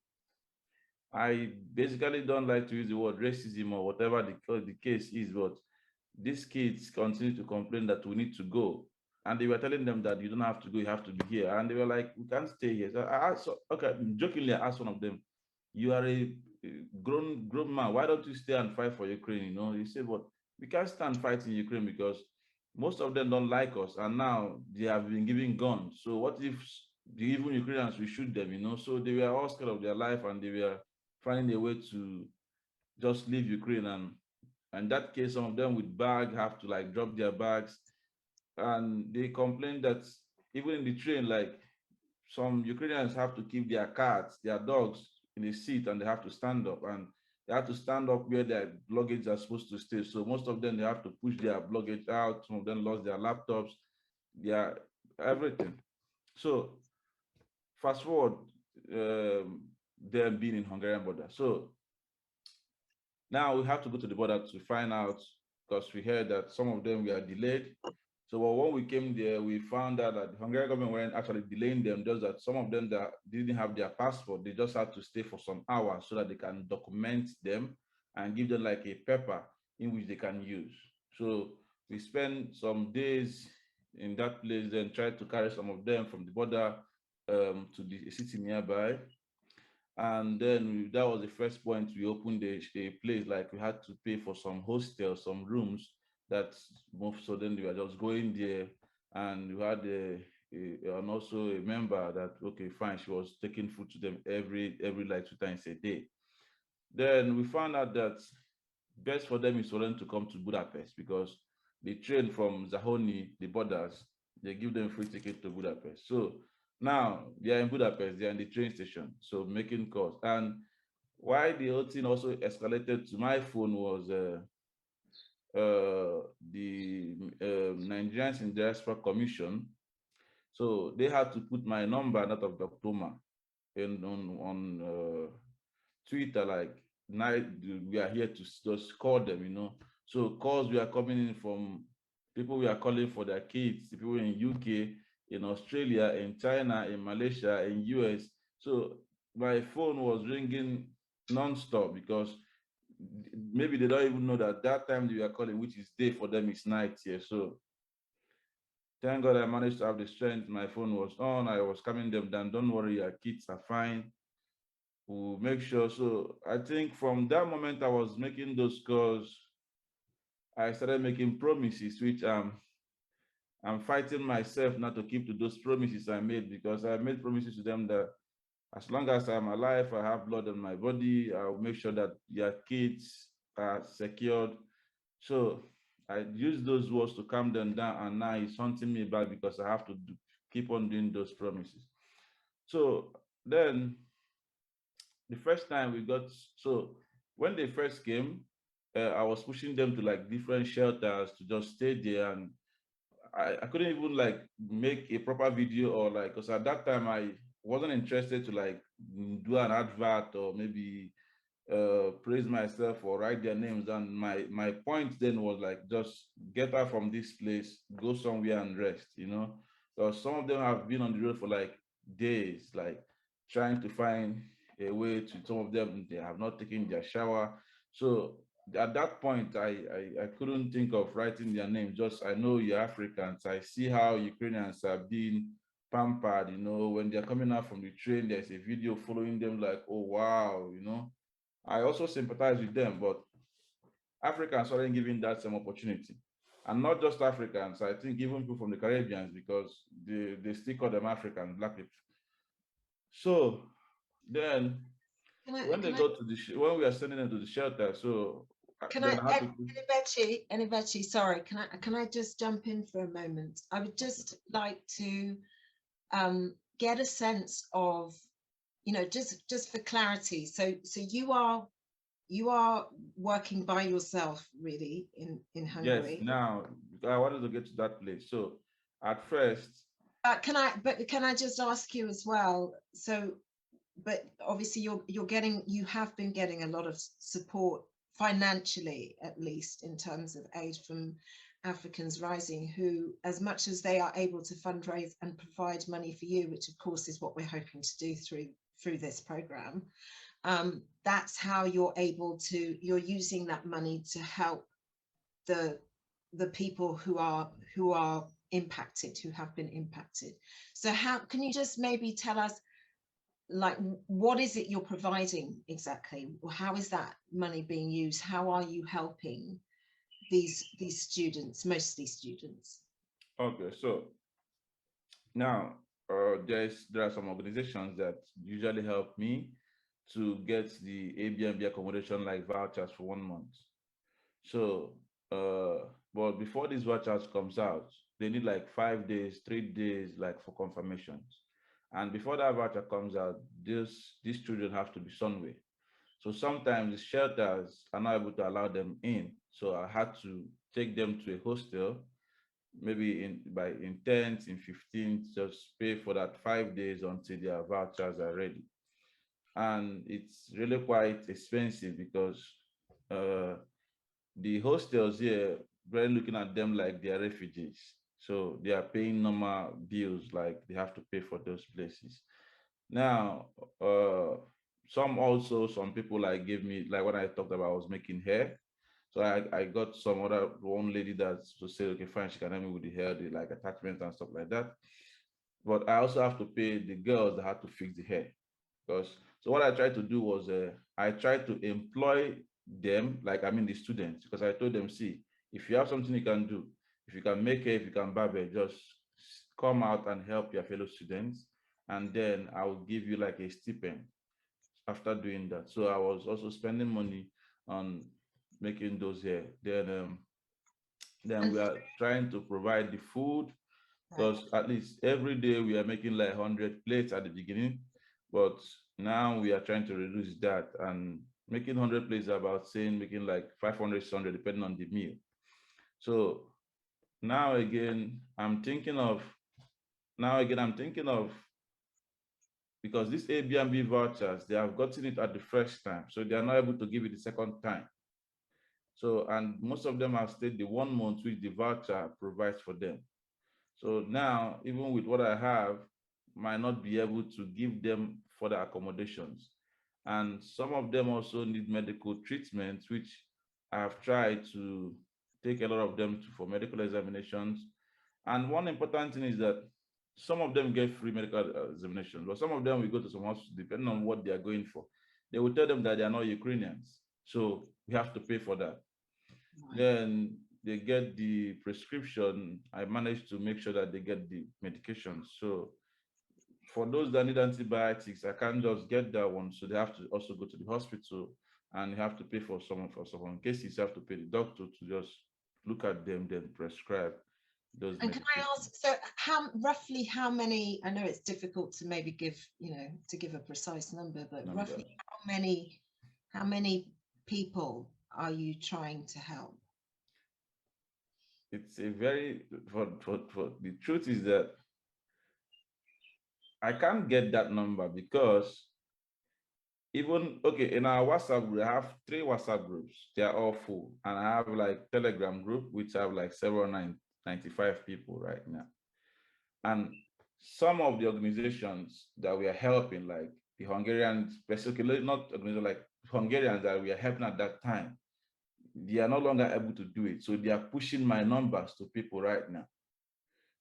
I basically don't like to use the word racism or whatever the case is, but these kids continue to complain that we need to go. And they were telling them that you don't have to go, you have to be here. And they were like, we can't stay here. So I asked, okay, jokingly, I asked one of them, you are a grown man, why don't you stay and fight for Ukraine? He said, but we can't stand fighting Ukraine because most of them don't like us. And now they have been given guns. So what if even Ukrainians, we shoot them, So they were all scared of their life and they were finding a way to just leave Ukraine. And in that case, some of them with bag have to like drop their bags. And they complained that even in the train, like some Ukrainians have to keep their cats, their dogs in a seat, and they have to stand up, and they have to stand up where their luggage are supposed to stay. So most of them, they have to push their luggage out. Some of them lost their laptops, their everything. So fast forward, them being in Hungarian border. So now we have to go to the border to find out, because we heard that some of them were delayed. So when we came there, we found out that the Hungarian government weren't actually delaying them, just that some of them that didn't have their passport, they just had to stay for some hours so that they can document them and give them like a paper in which they can use. So we spent some days in that place, then tried to carry some of them from the border to the city nearby. And then that was the first point. We opened a place, like we had to pay for some hostels, some rooms that moved. So then we were just going there, and we had and also a member that, okay, fine, she was taking food to them every like 2 times a day. Then we found out that best for them is for them to come to Budapest, because the train from Zahoni, the borders, they give them free ticket to Budapest. So now they are in Budapest, they are in the train station, so making calls. And why the whole thing also escalated to my phone was the Nigerians in Diaspora Commission. So they had to put my number, that of Dr. Toma, on Twitter, like, we are here to just call them, So calls we are coming in from people we are calling for their kids, people in UK, in Australia, in China, in Malaysia, in US. So my phone was ringing non-stop, because maybe they don't even know that time they were calling, which is day for them, is night here. So Thank God I managed to have the strength. My phone was on. I was calming them down. Don't worry, your kids are fine. We'll make sure. So I think from that moment I was making those calls, I started making promises, which I'm fighting myself not to keep to those promises I made, because I made promises to them that as long as I'm alive, I have blood on my body, I'll make sure that your kids are secured. So I used those words to calm them down, and now it's haunting me back because I have to keep on doing those promises. So then the first time we got, so when they first came, I was pushing them to like different shelters to just stay there, and I couldn't even like make a proper video, or like, because at that time I wasn't interested to like do an advert or maybe praise myself or write their names. And my point then was like, just get out from this place, go somewhere and rest, you know. So some of them have been on the road for like days, like trying to find a way to, some of them, they have not taken their shower. So at that point, I couldn't think of writing their name. Just, I know you're Africans. I see how Ukrainians are being pampered, you know, when they're coming out from the train, there's a video following them like, oh, wow, you know. I also sympathize with them, but Africans aren't given that same opportunity. And not just Africans, I think even people from the Caribbeans, because they still call them Africans, black people. So then when they go to the, when we are sending them to the shelter, so Enebechi, sorry, can I just jump in for a moment? I would just like to get a sense of, you know, just for clarity. So you are working by yourself really in Hungary. Yes. Now I wanted to get to that place. So at first, can I just ask you as well? So, but obviously you have been getting a lot of support financially, at least in terms of aid from Africans Rising, who, as much as they are able to fundraise and provide money for you, which of course is what we're hoping to do through this program, that's how you're able to, you're using that money to help the people who are impacted, who have been impacted. So how can you just maybe tell us, like, what is it you're providing exactly? How is that money being used? How are you helping these students, mostly students? Okay, so now there are some organizations that usually help me to get the Airbnb accommodation, like vouchers for 1 month. So but before these vouchers comes out, they need like 5 days, 3 days, like for confirmations. And before that voucher comes out, these children have to be somewhere. So sometimes the shelters are not able to allow them in. So I had to take them to a hostel, maybe in 10th, in 15th, just pay for that 5 days until their vouchers are ready. And it's really quite expensive, because the hostels here, we're looking at them like they are refugees. So they are paying normal bills, like they have to pay for those places. Now, some people like gave me, like when I talked about I was making hair. So I got one lady that to say, okay, fine, she can help me with the hair, the like attachments and stuff like that. But I also have to pay the girls that had to fix the hair. So what I tried to do was I tried to employ them, like, I mean the students, because I told them, see, if you have something you can do, if you can make hair, if you can barb hair, just come out and help your fellow students, and then I will give you like a stipend after doing that. So I was also spending money on making those hair. Then we are trying to provide the food, because at least every day we are making like 100 plates at the beginning, but now we are trying to reduce that, and making 100 plates about saying making like 500, 600, depending on the meal. So now again, I'm thinking of, because these Airbnb vouchers, they have gotten it at the first time, so they are not able to give it the second time. So, and most of them have stayed the 1 month which the voucher provides for them. So now, even with what I have, might not be able to give them further accommodations. And some of them also need medical treatments, which I have tried to take a lot of them for medical examinations. And one important thing is that some of them get free medical examinations, but some of them will go to some hospitals, depending on what they are going for. They will tell them that they are not Ukrainians. So we have to pay for that. Right. Then they get the prescription. I managed to make sure that they get the medication. So for those that need antibiotics, I can't just get that one. So they have to also go to the hospital, and you have to pay for some cases. You have to pay the doctor to just look at them, then prescribe those. And can I ask, so roughly how many, I know it's difficult to maybe give, to give a precise number, but roughly how many people are you trying to help? It's a very, the truth is that I can't get that number, because even, okay, in our WhatsApp group, I have 3 WhatsApp groups. They are all full. And I have like Telegram group, which have like 795 people right now. And some of the organizations that we are helping, like the Hungarians, basically not organizations, like Hungarians that we are helping at that time, they are no longer able to do it. So they are pushing my numbers to people right now.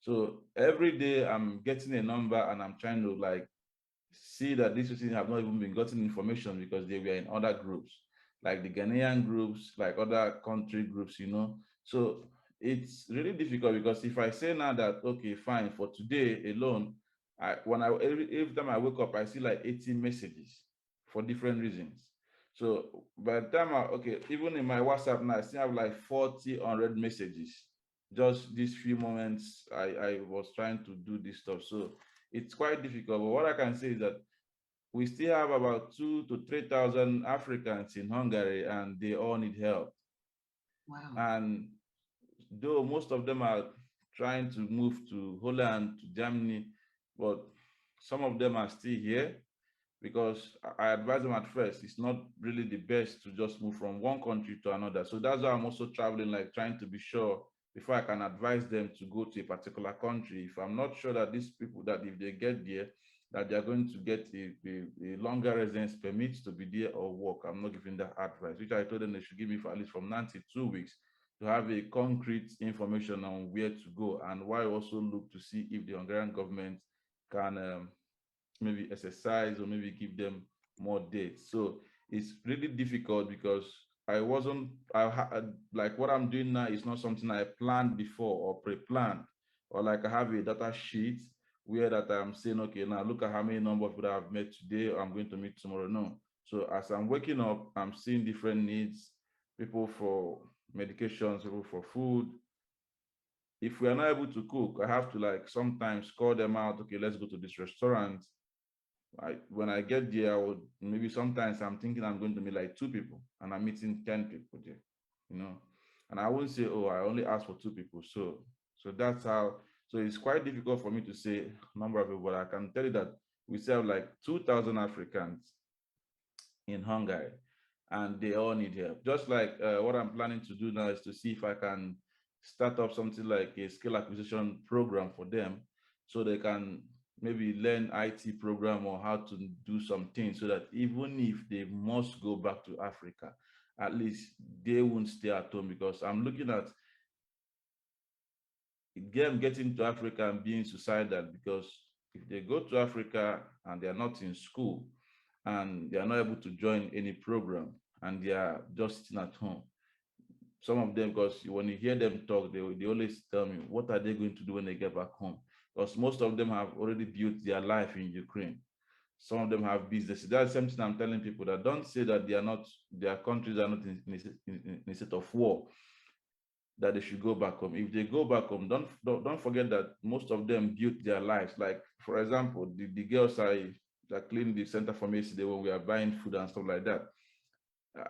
So every day I'm getting a number, and I'm trying to like see that these people have not even been gotten information, because they were in other groups, like the Ghanaian groups, like other country groups, So it's really difficult, because if I say now that, okay, fine, for today alone, every time I wake up, I see like 80 messages for different reasons. So by the time even in my WhatsApp now, I still have like 100 messages. Just these few moments, I was trying to do this stuff. So it's quite difficult. But what I can say is that we still have about 2,000 to 3,000 Africans in Hungary, and they all need help. Wow. And though most of them are trying to move to Holland, to Germany, but some of them are still here, because I advise them at first, it's not really the best to just move from one country to another. So that's why I'm also traveling, like trying to be sure before I can advise them to go to a particular country. If I'm not sure that these people, that if they get there, that they're going to get a longer residence permit to be there or work, I'm not giving that advice, which I told them they should give me for at least from 92 weeks to have a concrete information on where to go, and why also look to see if the Hungarian government can maybe exercise or maybe give them more dates. So it's really difficult, because like what I'm doing now is not something I planned before or pre-planned, or like I have a data sheet where that I'm saying, okay, now look at how many number of people I've met today, or I'm going to meet tomorrow. No. So as I'm waking up, I'm seeing different needs, people for medications, people for food. If we are not able to cook, I have to like sometimes call them out, okay, let's go to this restaurant. When I get there, maybe sometimes I'm thinking I'm going to meet like 2 people, and I'm meeting 10 people there, and I won't say, oh, I only asked for 2 people. So that's how, so it's quite difficult for me to say number of people, but I can tell you that we still have like 2,000 Africans in Hungary, and they all need help. Just like what I'm planning to do now is to see if I can start up something like a skill acquisition program for them, so they can maybe learn IT program or how to do some things, so that even if they must go back to Africa, at least they won't stay at home. Because I'm looking at them getting to Africa and being suicidal, because if they go to Africa and they are not in school, and they are not able to join any program, and they are just sitting at home, some of them, because when you hear them talk, they always tell me, what are they going to do when they get back home? Because most of them have already built their life in Ukraine. Some of them have businesses. That's something I'm telling people, that don't say that their countries are not in a state of war, that they should go back home. If they go back home, don't forget that most of them built their lives. Like, for example, the girls that cleaned the center for me yesterday when we are buying food and stuff like that,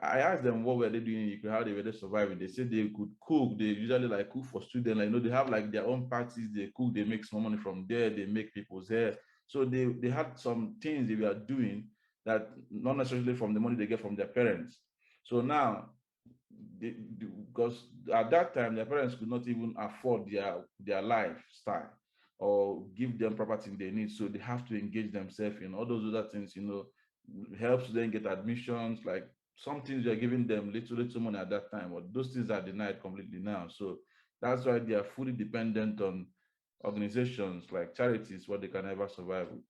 I asked them what were they doing in Ukraine, how they were surviving. They said they could cook. They usually like cook for students. Like, they have like their own parties. They cook. They make some money from there. They make people's hair. So they had some things they were doing that not necessarily from the money they get from their parents. So now, because at that time their parents could not even afford their lifestyle or give them property they need. So they have to engage themselves in all those other things. Helps them get admissions, like. Some things you're giving them little money at that time, but those things are denied completely now. So that's why they are fully dependent on organizations like charities what they can ever survive with?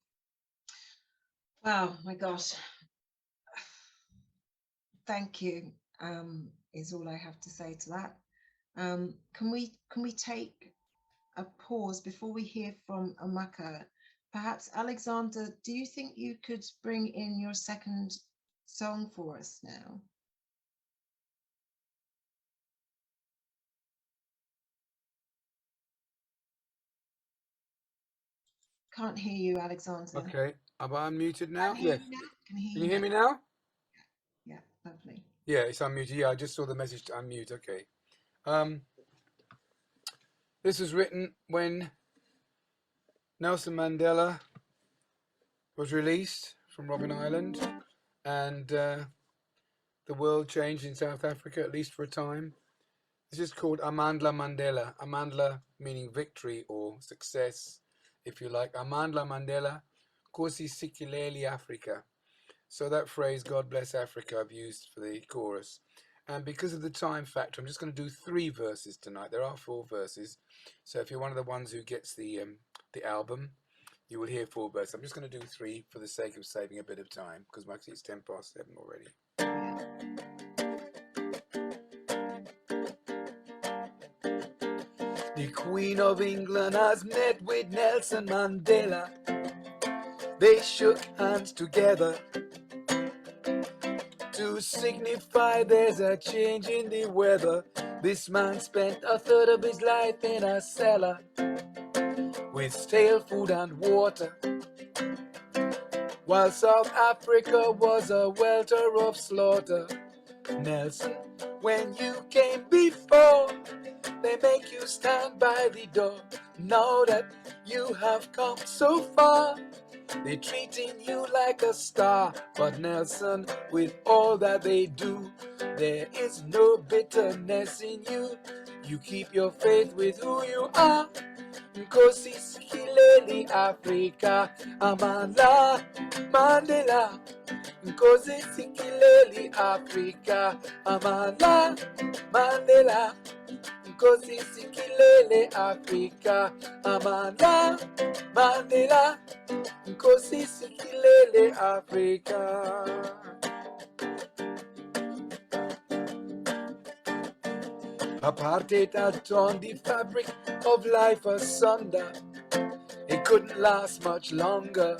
Wow, my gosh. Thank you, is all I have to say to that. Can we take a pause before we hear from Amaka? Perhaps Alexander, do you think you could bring in your second song for us now? Can't hear you, Alexander. Okay, am I unmuted now? Yes. Can you hear me now? Yeah, lovely. Yeah, it's unmuted. Yeah, I just saw the message to unmute. Okay. This was written when Nelson Mandela was released from Robben Island, and the world changed in South Africa, at least for a time. This is called Amandla Mandela. Amandla meaning victory or success, if you like. Amandla Mandela, Nkosi Sikeleli Africa. So that phrase, God bless Africa, I've used for the chorus. And because of the time factor, I'm just going to do 3 verses tonight. There are 4 verses. So if you're one of the ones who gets the album, you will hear 4 verses. I'm just going to do 3 for the sake of saving a bit of time, because actually it's 7 already. The Queen of England has met with Nelson Mandela. They shook hands together to signify there's a change in the weather. This man spent a third of his life in a cellar with stale food and water, while South Africa was a welter of slaughter. Nelson, when you came before, they make you stand by the door. Now that you have come so far, they're treating you like a star. But Nelson, with all that they do, there is no bitterness in you. You keep your faith with who you are. Nkosi Sikeleli Africa, Amandla Mandela. Nkosi Sikeleli Africa, Amandla Mandela. Nkosi Sikeleli Africa, Amandla Mandela. Nkosi Sikeleli Africa. Apartheid had torn the fabric of life asunder. It couldn't last much longer,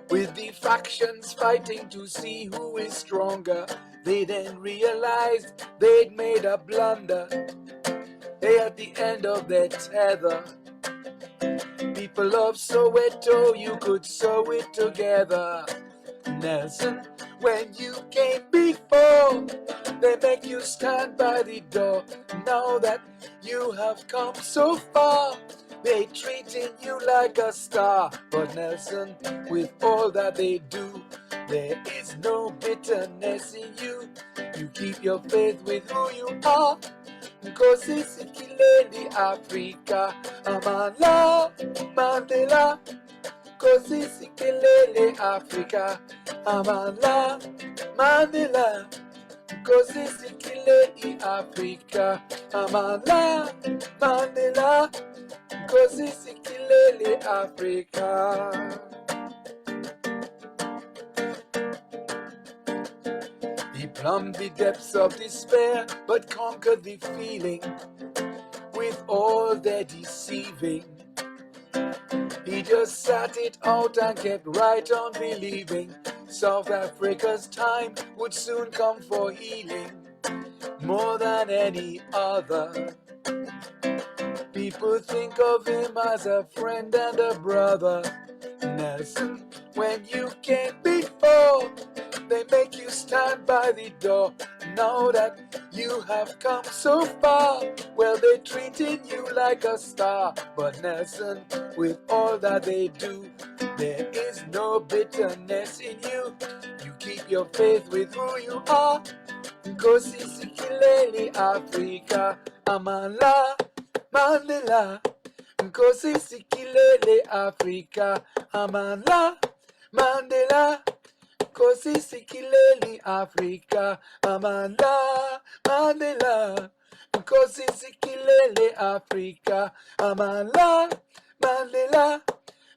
with the factions fighting to see who is stronger. They then realized they'd made a blunder. They at the end of their tether. People of Soweto, you could sew it together. Nelson, when you came before, they make you stand by the door. Now that you have come so far, they treating you like a star. But Nelson, with all that they do, there is no bitterness in you. You keep your faith with who you are. Nkosi Sikeleli Africa, Amandla Mandela. Nkosi Sikeleli Africa, Amandla Mandela. Nkosi Sikeleli Africa, Amandla Mandela. Nkosi Sikeleli Africa. He plumbed the depths of despair, but conquered the feeling with all their deceiving. He just sat it out and kept right on believing South Africa's time would soon come for healing. More than any other, people think of him as a friend and a brother. Nelson, when you came before, they make you stand by the door. Now that you have come so far, well, they're treating you like a star. But Nelson, with all that they do, there is no bitterness in you. You keep your faith with who you are. Nkosi Sikeleli Africa, Amandla Mandela. Nkosi Sikeleli Africa, Amandla Mandela. Nkosi sikileli Afrika, Amanda Mandela. Nkosi sikileli Afrika, Amanda Mandela.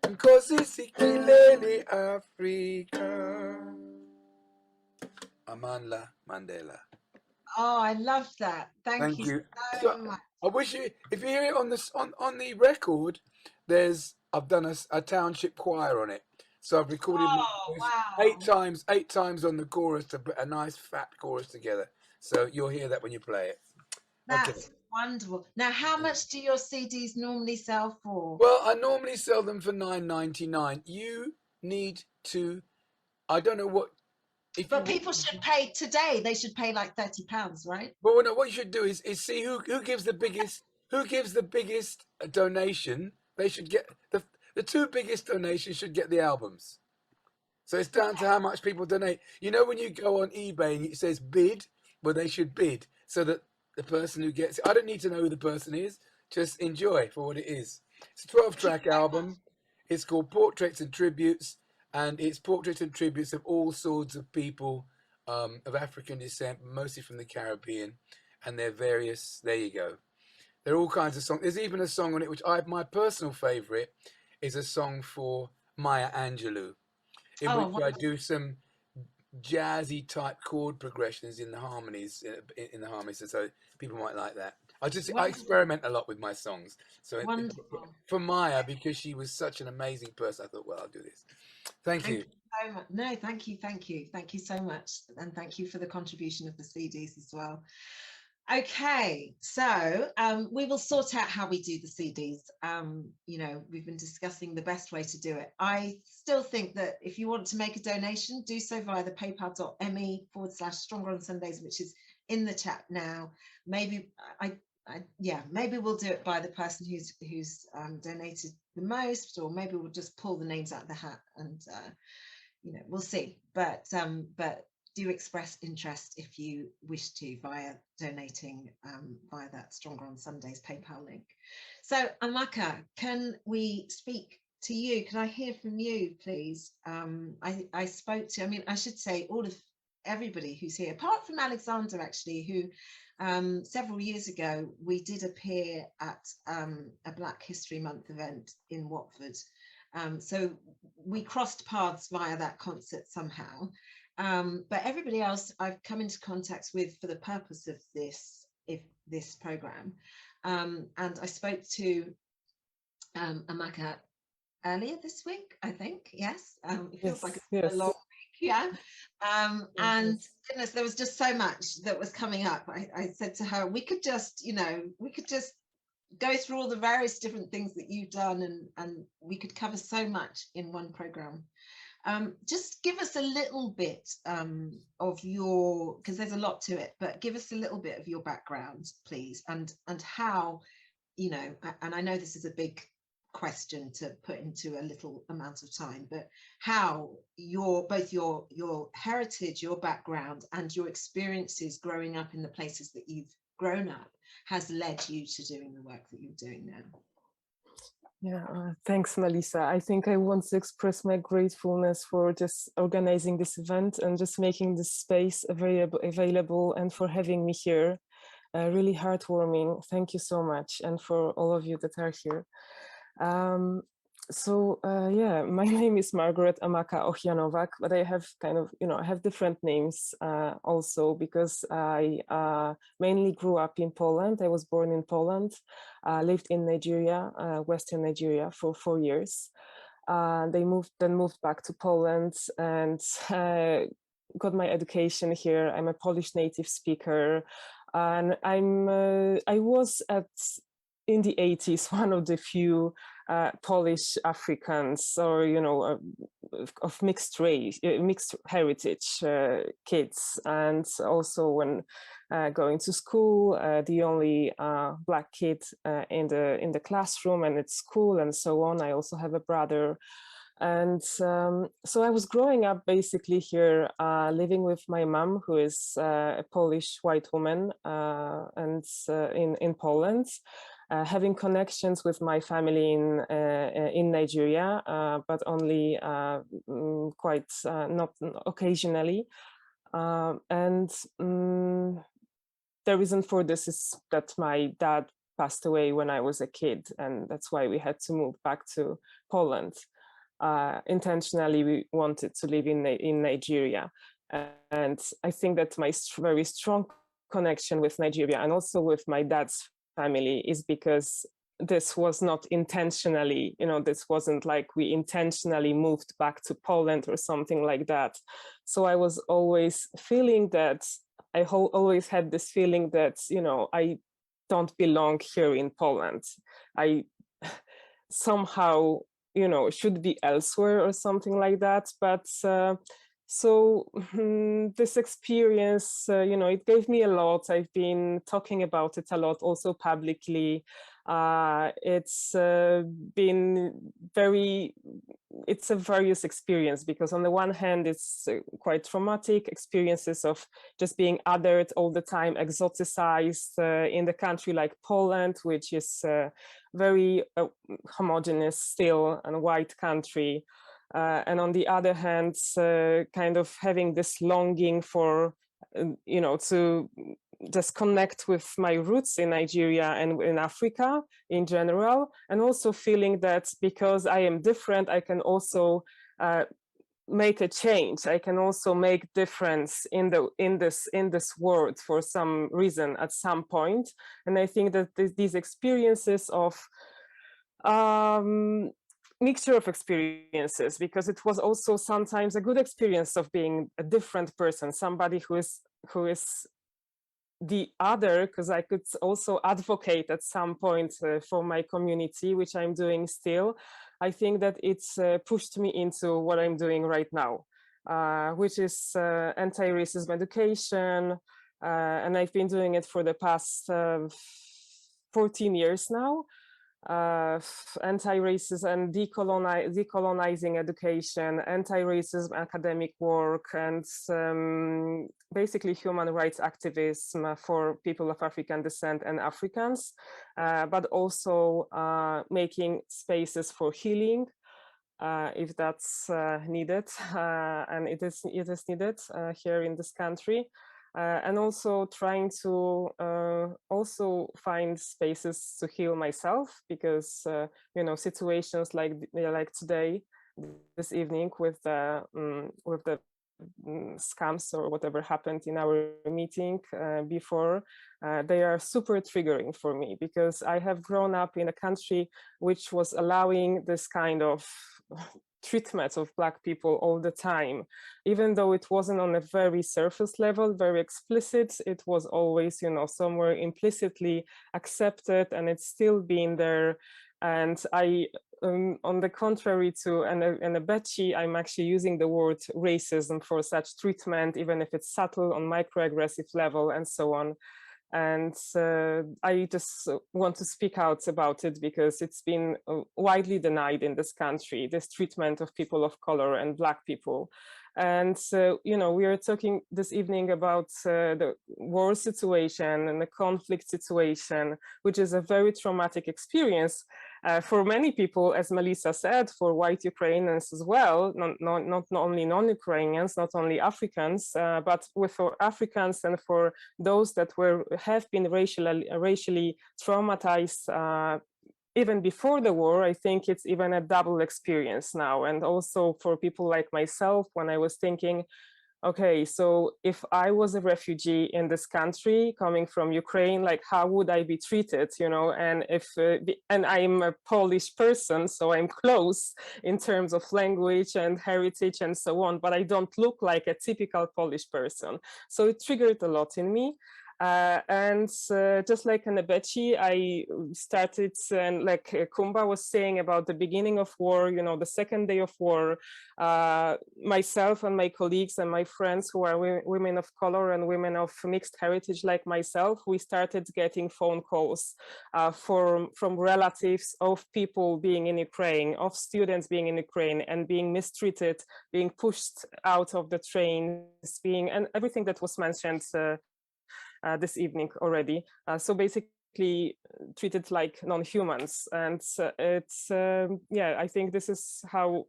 Nkosi sikileli Afrika. Amanda Mandela. Oh, I love that. Thank you so So, much. I wish you, if you hear it on this on the record, I've done a township choir on it. So I've recorded my Oh, voice wow. eight times on the chorus to put a nice fat chorus together. So you'll hear that when you play it. Okay. That's wonderful. Now, how much do your CDs normally sell for? Well, I normally sell them for $9.99. You need to, I don't know what, if But you, people should pay today. They should pay like £30, right? well, no, what you should do is see who gives the biggest donation. They should get the two biggest donations should get the albums. So it's down to how much people donate. You know, when you go on eBay and it says bid, well, they should bid so that the person who gets it, I don't need to know who the person is, just enjoy for what it is. It's a 12-track album. It's called Portraits and Tributes, and it's portraits and tributes of all sorts of people of African descent, mostly from the Caribbean, and they're various, there you go. There are all kinds of songs. There's even a song on it, which my personal favorite is a song for Maya Angelou, in which I do some jazzy type chord progressions in the harmonies, in the harmonies, so people might like that. I experiment a lot with my songs. So for Maya, because she was such an amazing person, I thought, well, I'll do this. Thank you. So much. No, thank you so much, and thank you for the contribution of the CDs as well. Okay, so we will sort out how we do the CDs. You know, we've been discussing the best way to do it. I still think that if you want to make a donation, do so via the paypal.me/Stronger on Sundays, which is in the chat now. Maybe maybe we'll do it by the person who's donated the most, or maybe we'll just pull the names out of the hat, and you know, we'll see. But do express interest if you wish to via donating via that Stronger on Sundays PayPal link. So Amaka, can we speak to you? Can I hear from you, please? I spoke to, I mean, I should say everybody who's here, apart from Alexander, actually, who several years ago, we did appear at a Black History Month event in Watford. So we crossed paths via that concert somehow. But everybody else I've come into contact with for the purpose of this program. And I spoke to Amaka earlier this week, I think. Yes, it feels like it's been a long week. Yeah. And goodness, there was just so much that was coming up. I said to her, we could just go through all the various different things that you've done, and we could cover so much in one program. Just give us a little bit of your, because there's a lot to it, but give us a little bit of your background, please, and how, you know, and I know this is a big question to put into a little amount of time, but how both your heritage, your background, and your experiences growing up in the places that you've grown up has led you to doing the work that you're doing now. Yeah, thanks, Melissa. I think I want to express my gratefulness for just organizing this event and just making this space available and for having me here. Really heartwarming. Thank you so much. And for all of you that are here. Yeah, my name is Margaret Amaka Ohia-Nowak, but I have I have different names also, because I mainly grew up in Poland. I was born in Poland, lived in Nigeria, Western Nigeria, for 4 years. Then moved back to Poland and got my education here. I'm a Polish native speaker, and I was in the 80s, one of the few Polish Africans, or of mixed race, mixed heritage kids, and also when going to school, the only Black kid in the classroom and at school and so on. I also have a brother. And so I was growing up basically here, living with my mom, who is a Polish white woman, and in Poland. having connections with my family in Nigeria, but only quite not occasionally. And the reason for this is that my dad passed away when I was a kid, and that's why we had to move back to Poland. Intentionally, we wanted to live in Nigeria. And I think that my very strong connection with Nigeria and also with my dad's family is because this was not intentionally, this wasn't like we intentionally moved back to Poland or something like that. So I was always feeling that, I always had this feeling that, I don't belong here in Poland. I somehow, should be elsewhere or something like that. But so this experience, it gave me a lot. I've been talking about it a lot also publicly. It's been it's a various experience, because on the one hand, it's quite traumatic experiences of just being othered all the time, exoticized in the country like Poland, which is very homogeneous still and white country. And on the other hand, kind of having this longing for, to just connect with my roots in Nigeria and in Africa in general, and also feeling that because I am different, I can also make a change. I can also make difference in this world for some reason at some point. And I think that these experiences of mixture of experiences, because it was also sometimes a good experience of being a different person, somebody who is the other, because I could also advocate at some point for my community, which I'm doing still. I think that it's pushed me into what I'm doing right now, which is anti-racism education, and I've been doing it for the past 14 years now. Anti-racism and decolonizing education, anti-racism academic work, and basically human rights activism for people of African descent and Africans, but also making spaces for healing if that's needed, and it is needed here in this country. And also trying to also find spaces to heal myself, because situations like today, this evening, with the scams or whatever happened in our meeting before, they are super triggering for me, because I have grown up in a country which was allowing this kind of treatment of Black people all the time, even though it wasn't on a very surface level, very explicit. It was always, somewhere implicitly accepted, and it's still been there. And I, on the contrary to Enebechi, I'm actually using the word racism for such treatment, even if it's subtle on microaggressive level and so on. And I just want to speak out about it, because it's been widely denied in this country, this treatment of people of color and Black people. And, we are talking this evening about the war situation and the conflict situation, which is a very traumatic experience for many people, as Melissa said, for white Ukrainians as well, not only non-Ukrainians, not only Africans, but for Africans and for those that have been racially traumatized even before the war. I think it's even a double experience now. And also for people like myself, when I was thinking, okay, so if I was a refugee in this country coming from Ukraine, like how would I be treated, and and I'm a Polish person, so I'm close in terms of language and heritage and so on, but I don't look like a typical Polish person. So it triggered a lot in me. And just like Enebechi, I started, and like Coumba was saying about the beginning of war, the second day of war, myself and my colleagues and my friends who are women of color and women of mixed heritage like myself, we started getting phone calls from relatives of people being in Ukraine, of students being in Ukraine and being mistreated, being pushed out of the trains, and everything that was mentioned this evening already. So basically basically treated like non-humans. And it's, yeah, I think this is how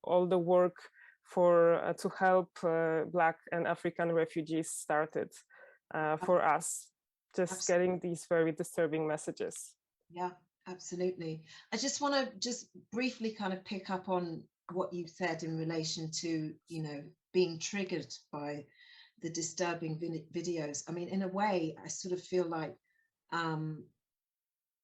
all the work for to help Black and African refugees started for us, just getting these very disturbing messages. Yeah, absolutely. I just want to just briefly kind of pick up on what you said in relation to, you know, being triggered by the disturbing videos. I mean, in a way, I sort of feel like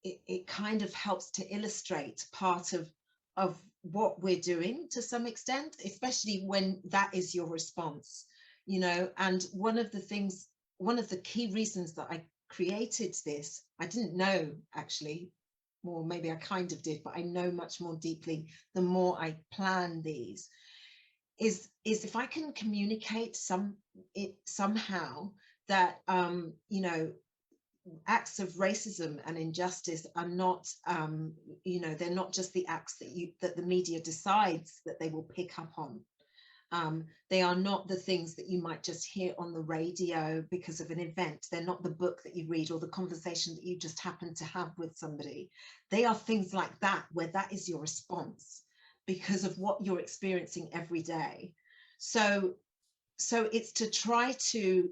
it kind of helps to illustrate part of what we're doing to some extent, especially when that is your response, you know. And one of the key reasons that I created this, I didn't know actually, or maybe I kind of did, but I know much more deeply the more I plan these, is if I can communicate somehow that you know, acts of racism and injustice are not you know, they're not just the acts that the media decides that they will pick up on. They are not the things that you might just hear on the radio because of an event. They're not the book that you read or the conversation that you just happen to have with somebody. They are things like that, where that is your response because of what you're experiencing every day. So it's to try to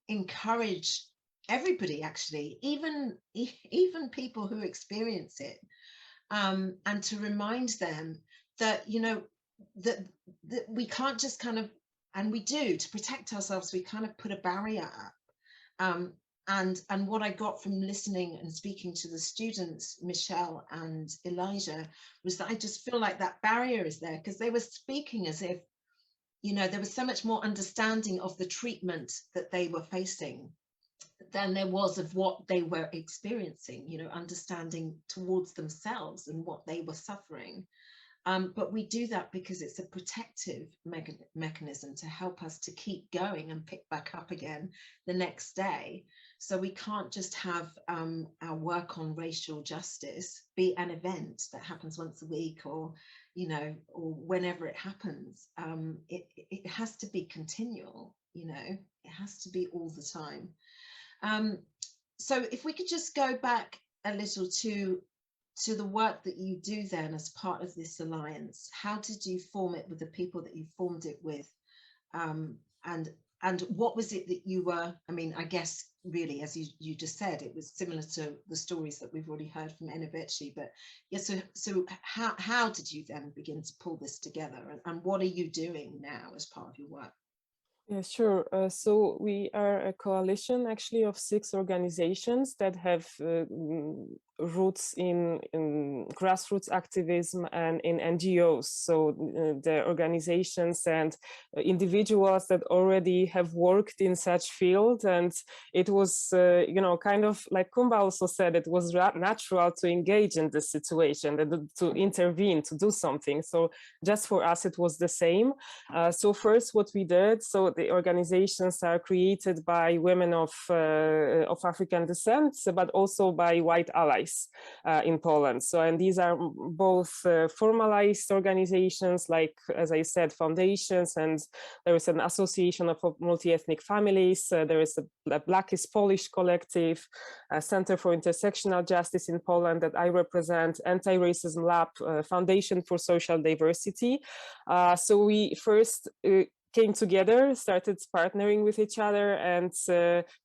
encourage everybody, actually, even people who experience it, and to remind them that, you know, that we can't just kind of, and we do, to protect ourselves, we kind of put a barrier up. And what I got from listening and speaking to the students, Michelle and Elijah, was that I just feel like that barrier is there because they were speaking as if, you know, there was so much more understanding of the treatment that they were facing than there was of what they were experiencing, you know, understanding towards themselves and what they were suffering. But we do that because it's a protective mechanism to help us to keep going and pick back up again the next day. So we can't just have our work on racial justice be an event that happens once a week, or, you know, or whenever it happens. It has to be continual, you know, it has to be all the time. So if we could just go back a little to the work that you do then as part of this alliance. How did you form it with the people that you formed it with? And what was it that you were, I mean, I guess really, as you just said, it was similar to the stories that we've already heard from Enebechi, but yeah, so how did you then begin to pull this together, and what are you doing now as part of your work? Yeah, sure. So we are a coalition actually of 6 organizations that have roots in grassroots activism and in NGOs. So the organizations and individuals that already have worked in such field. And it was, you know, kind of like Coumba also said, it was natural to engage in this situation, and to intervene, to do something. So just for us, it was the same. So first what we did, so the organizations are created by women of African descent, but also by white allies in Poland. So, and these are both formalized organizations, like, as I said, foundations, and there is an association of multi-ethnic families. There is a Black is Polish collective, a Center for Intersectional Justice in Poland that I represent, Anti-Racism Lab, Foundation for Social Diversity. So we first came together, started partnering with each other, and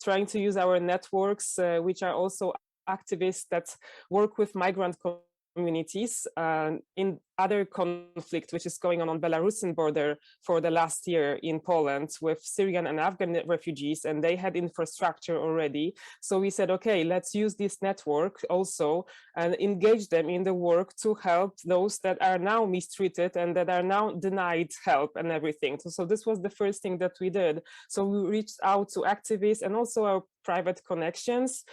trying to use our networks, which are also activists that work with migrant communities in other conflict, which is going on Belarusian border for the last year in Poland with Syrian and Afghan refugees, and they had infrastructure already. So we said, okay, let's use this network also and engage them in the work to help those that are now mistreated and that are now denied help and everything. So this was the first thing that we did. So we reached out to activists and also our private connections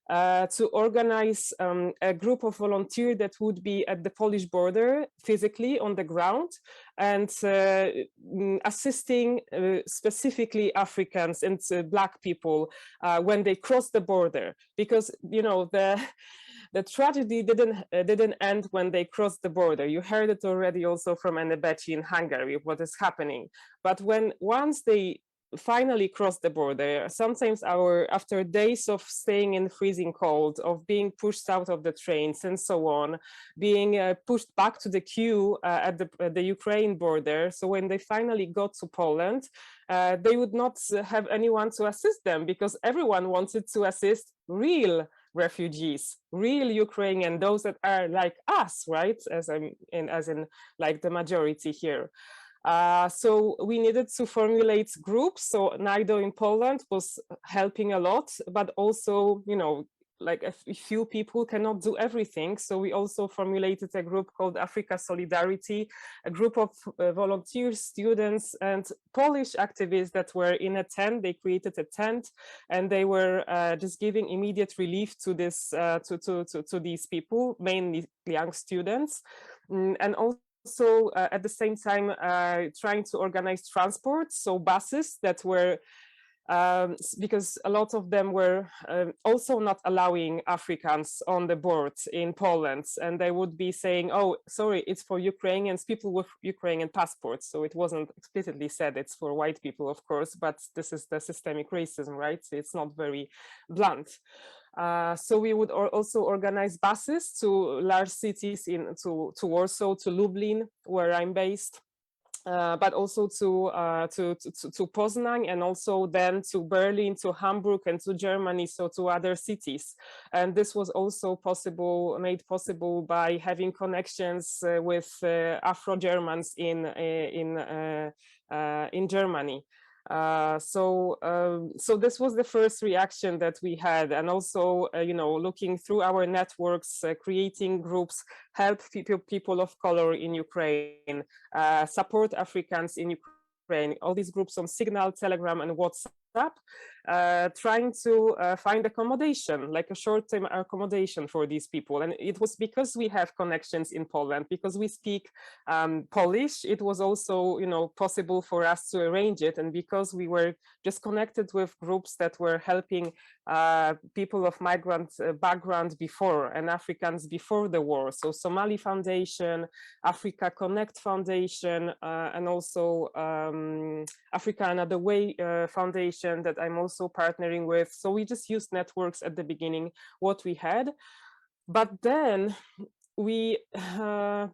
to organize a group of volunteers that would be at the Polish border physically on the ground and assisting specifically Africans and Black people when they cross the border, because, you know, the tragedy didn't end when they crossed the border. You heard it already also from Enebechi in Hungary, what is happening. But once they finally crossed the border. Sometimes after days of staying in freezing cold, of being pushed out of the trains and so on, being pushed back to the queue at the Ukraine border. So when they finally got to Poland, they would not have anyone to assist them, because everyone wanted to assist real refugees, real Ukrainian, those that are like us, right? As in like the majority here. So we needed to formulate groups. So NIDO in Poland was helping a lot, but also, you know, like a few people cannot do everything. So we also formulated a group called Africa Solidarity, a group of volunteers, students, and Polish activists that were in a tent. They created a tent, and they were just giving immediate relief to this to these people, mainly young students, and also at the same time trying to organize transport, so buses that were because a lot of them were also not allowing Africans on the board in Poland, and they would be saying, oh, sorry, it's for Ukrainians, people with Ukrainian passports. So it wasn't explicitly said it's for white people, of course, but this is the systemic racism, right? So it's not very blunt. So we would also organize buses to large cities, to Warsaw, to Lublin, where I'm based, but also to Poznan, and also then to Berlin, to Hamburg, and to Germany, so to other cities. And this was also made possible by having connections with Afro-Germans in Germany. So this was the first reaction that we had, and also you know, looking through our networks, creating groups, help people of color in Ukraine, support Africans in Ukraine, all these groups on Signal, Telegram, and WhatsApp, trying to find accommodation, like a short-term accommodation for these people. And it was because we have connections in Poland, because we speak Polish, it was also, you know, possible for us to arrange it. And because we were just connected with groups that were helping people of migrant background before, and Africans before the war. So Somali Foundation, Africa Connect Foundation, and also Africa Another Way Foundation that I'm also partnering with. So we just used networks at the beginning, what we had. But then we,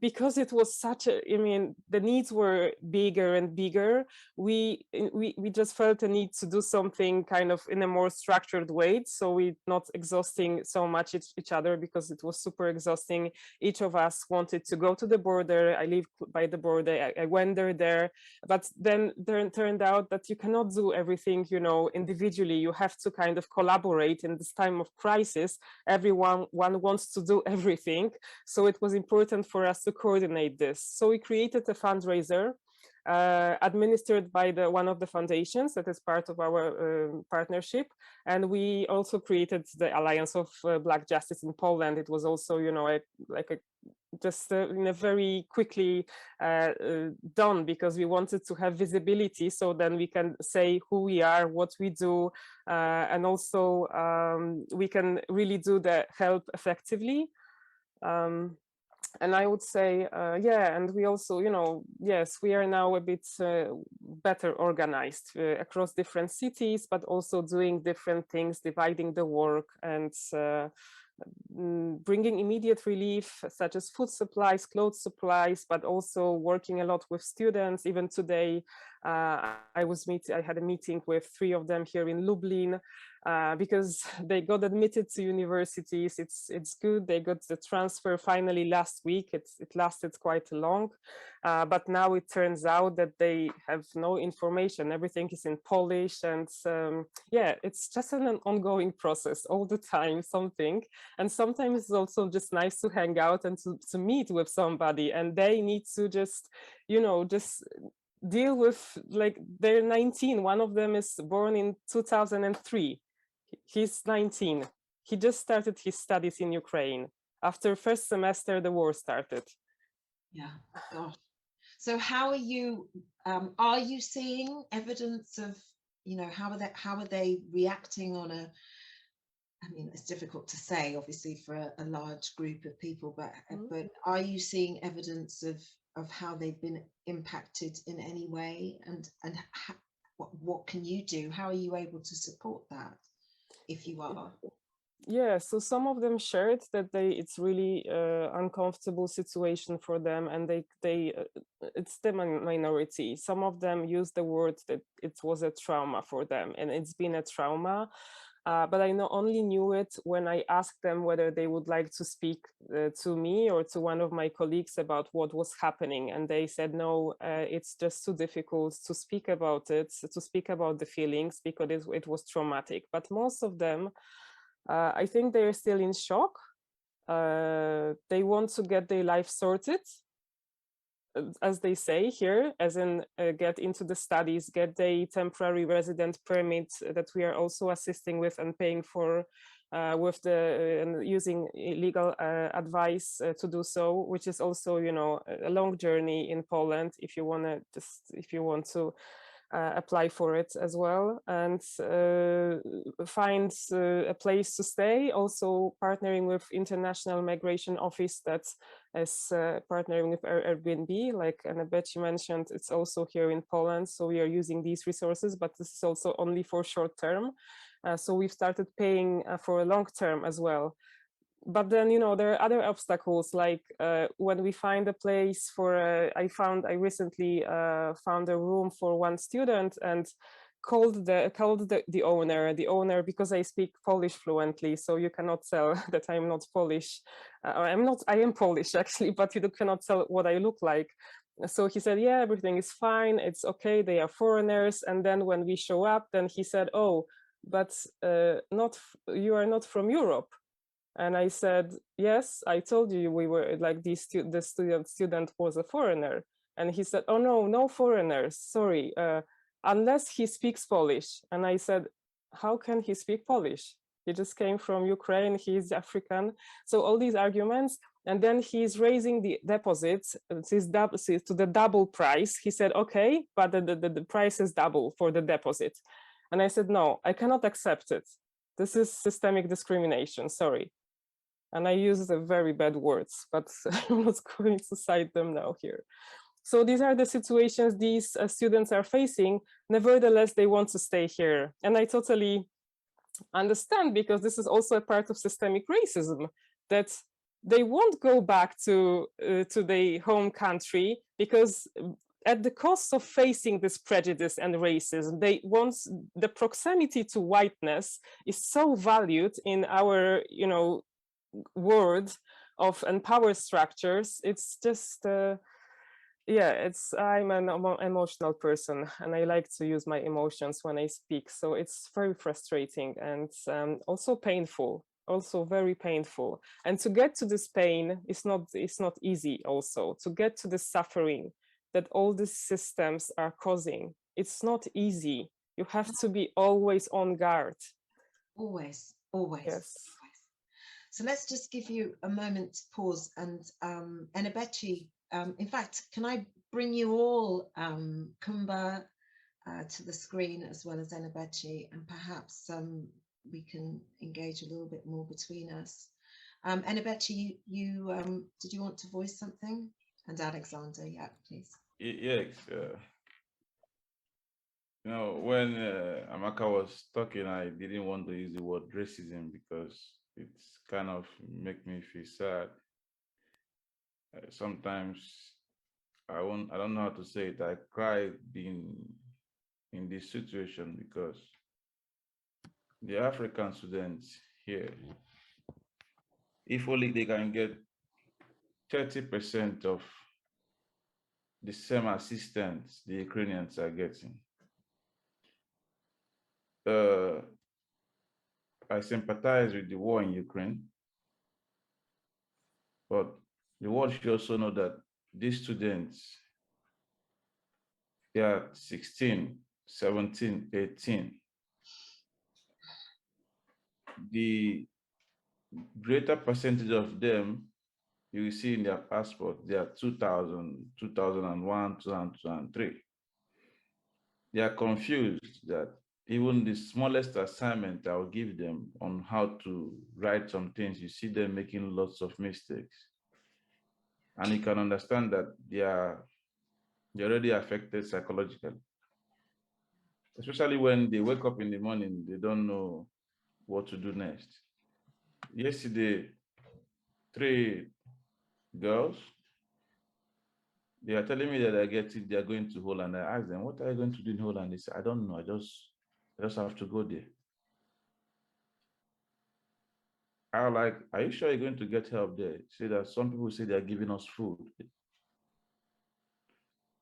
because it was such a, I mean, the needs were bigger and bigger, we just felt a need to do something kind of in a more structured way. So we're not exhausting so much each other, because it was super exhausting. Each of us wanted to go to the border. I live by the border. I went there, but then turned out that you cannot do everything, you know, individually. You have to kind of collaborate in this time of crisis. Everyone wants to do everything. So it was important for us to coordinate this. So we created a fundraiser administered by one of the foundations that is part of our partnership. And we also created the Alliance of Black Justice in Poland. It was also, you know, just in a very quickly done, because we wanted to have visibility, so then we can say who we are, what we do, and also we can really do the help effectively. And I would say, yeah, and we also, you know, yes, we are now a bit better organized across different cities, but also doing different things, dividing the work, and bringing immediate relief, such as food supplies, clothes supplies, but also working a lot with students. Even today, I had a meeting with 3 of them here in Lublin, because they got admitted to universities. It's good. They got the transfer finally last week. It lasted quite long, but now it turns out that they have no information. Everything is in Polish, and yeah, it's just an ongoing process all the time, something. And sometimes it's also just nice to hang out and to meet with somebody, and they need to just, you know, just deal with, like, they're 19. One of them is born in 2003. He's 19. He just started his studies in Ukraine. After first semester, the war started. Yeah, gosh. So how are you seeing evidence of, you know, how are they reacting on a, I mean, it's difficult to say, obviously, for a large group of people, but are you seeing evidence of how they've been impacted in any way, and what can you do? How are you able to support that, if you are? Yeah, so some of them shared that it's really uncomfortable situation for them, and it's the minority. Some of them use the word that it was a trauma for them, and it's been a trauma. But I only knew it when I asked them whether they would like to speak to me or to one of my colleagues about what was happening. And they said, no, it's just too difficult to speak about it, to speak about the feelings, because it was traumatic. But most of them, I think they're still in shock. They want to get their life sorted, as they say here, as in get into the studies, get the temporary resident permit that we are also assisting with and paying for, with and using legal advice to do so, which is also, you know, a long journey in Poland if you want to apply for it as well, and find a place to stay. Also partnering with International Migration Office that is partnering with Airbnb, like Enebechi mentioned. It's also here in Poland, so we are using these resources, but this is also only for short term. So we've started paying for a long term as well. But then, you know, there are other obstacles, like when we find a place for, I recently found a room for one student and called the owner, because I speak Polish fluently, so you cannot tell that I'm not Polish. I am Polish actually, but you cannot tell what I look like. So he said, yeah, everything is fine, it's okay, they are foreigners. And then when we show up, then he said, oh, but you are not from Europe. And I said, yes, I told you we were like the student was a foreigner. And he said, oh, no foreigners, sorry, unless he speaks Polish. And I said, how can he speak Polish? He just came from Ukraine, he's African. So all these arguments, and then he's raising the deposits to the double price. He said, okay, but the price is double for the deposit. And I said, no, I cannot accept it. This is systemic discrimination, sorry. And I use the very bad words, but I'm not going to cite them now here. So these are the situations these students are facing. Nevertheless, they want to stay here. And I totally understand, because this is also a part of systemic racism, that they won't go back to their home country, because at the cost of facing this prejudice and racism, the proximity to whiteness is so valued in our, you know, world of and power structures. It's just yeah, I'm an emotional person, and I like to use my emotions when I speak, so it's very frustrating and also painful, also very painful. And to get to this pain is not easy. Also to get to the suffering that all these systems are causing, it's not easy. You have to be always on guard. Always. Yes. So let's just give you a moment to pause, and Enebechi, in fact, can I bring you all, Coumba, to the screen, as well as Enebechi, and perhaps we can engage a little bit more between us. Enebechi, you did you want to voice something? And Alexander, yeah, please. Yes. You know, when Amaka was talking, I didn't want to use the word racism because it's kind of make me feel sad. Sometimes I don't know how to say it. I cry being in this situation because the African students here, if only they can get 30% of the same assistance the Ukrainians are getting. I sympathize with the war in Ukraine, but the world should also know that these students, they are 16, 17, 18. The greater percentage of them, you will see in their passport, they are 2000, 2001, 2003. They are confused that even the smallest assignment I'll give them on how to write some things, you see them making lots of mistakes. And you can understand that they're already affected psychologically. especially when they wake up in the morning, they don't know what to do next. Yesterday, 3 girls, they are telling me that they are going to Holland. I asked them, what are you going to do in Holland? They said, I don't know. I just have to go there. I was like, are you sure you're going to get help there? Say that some people say they're giving us food.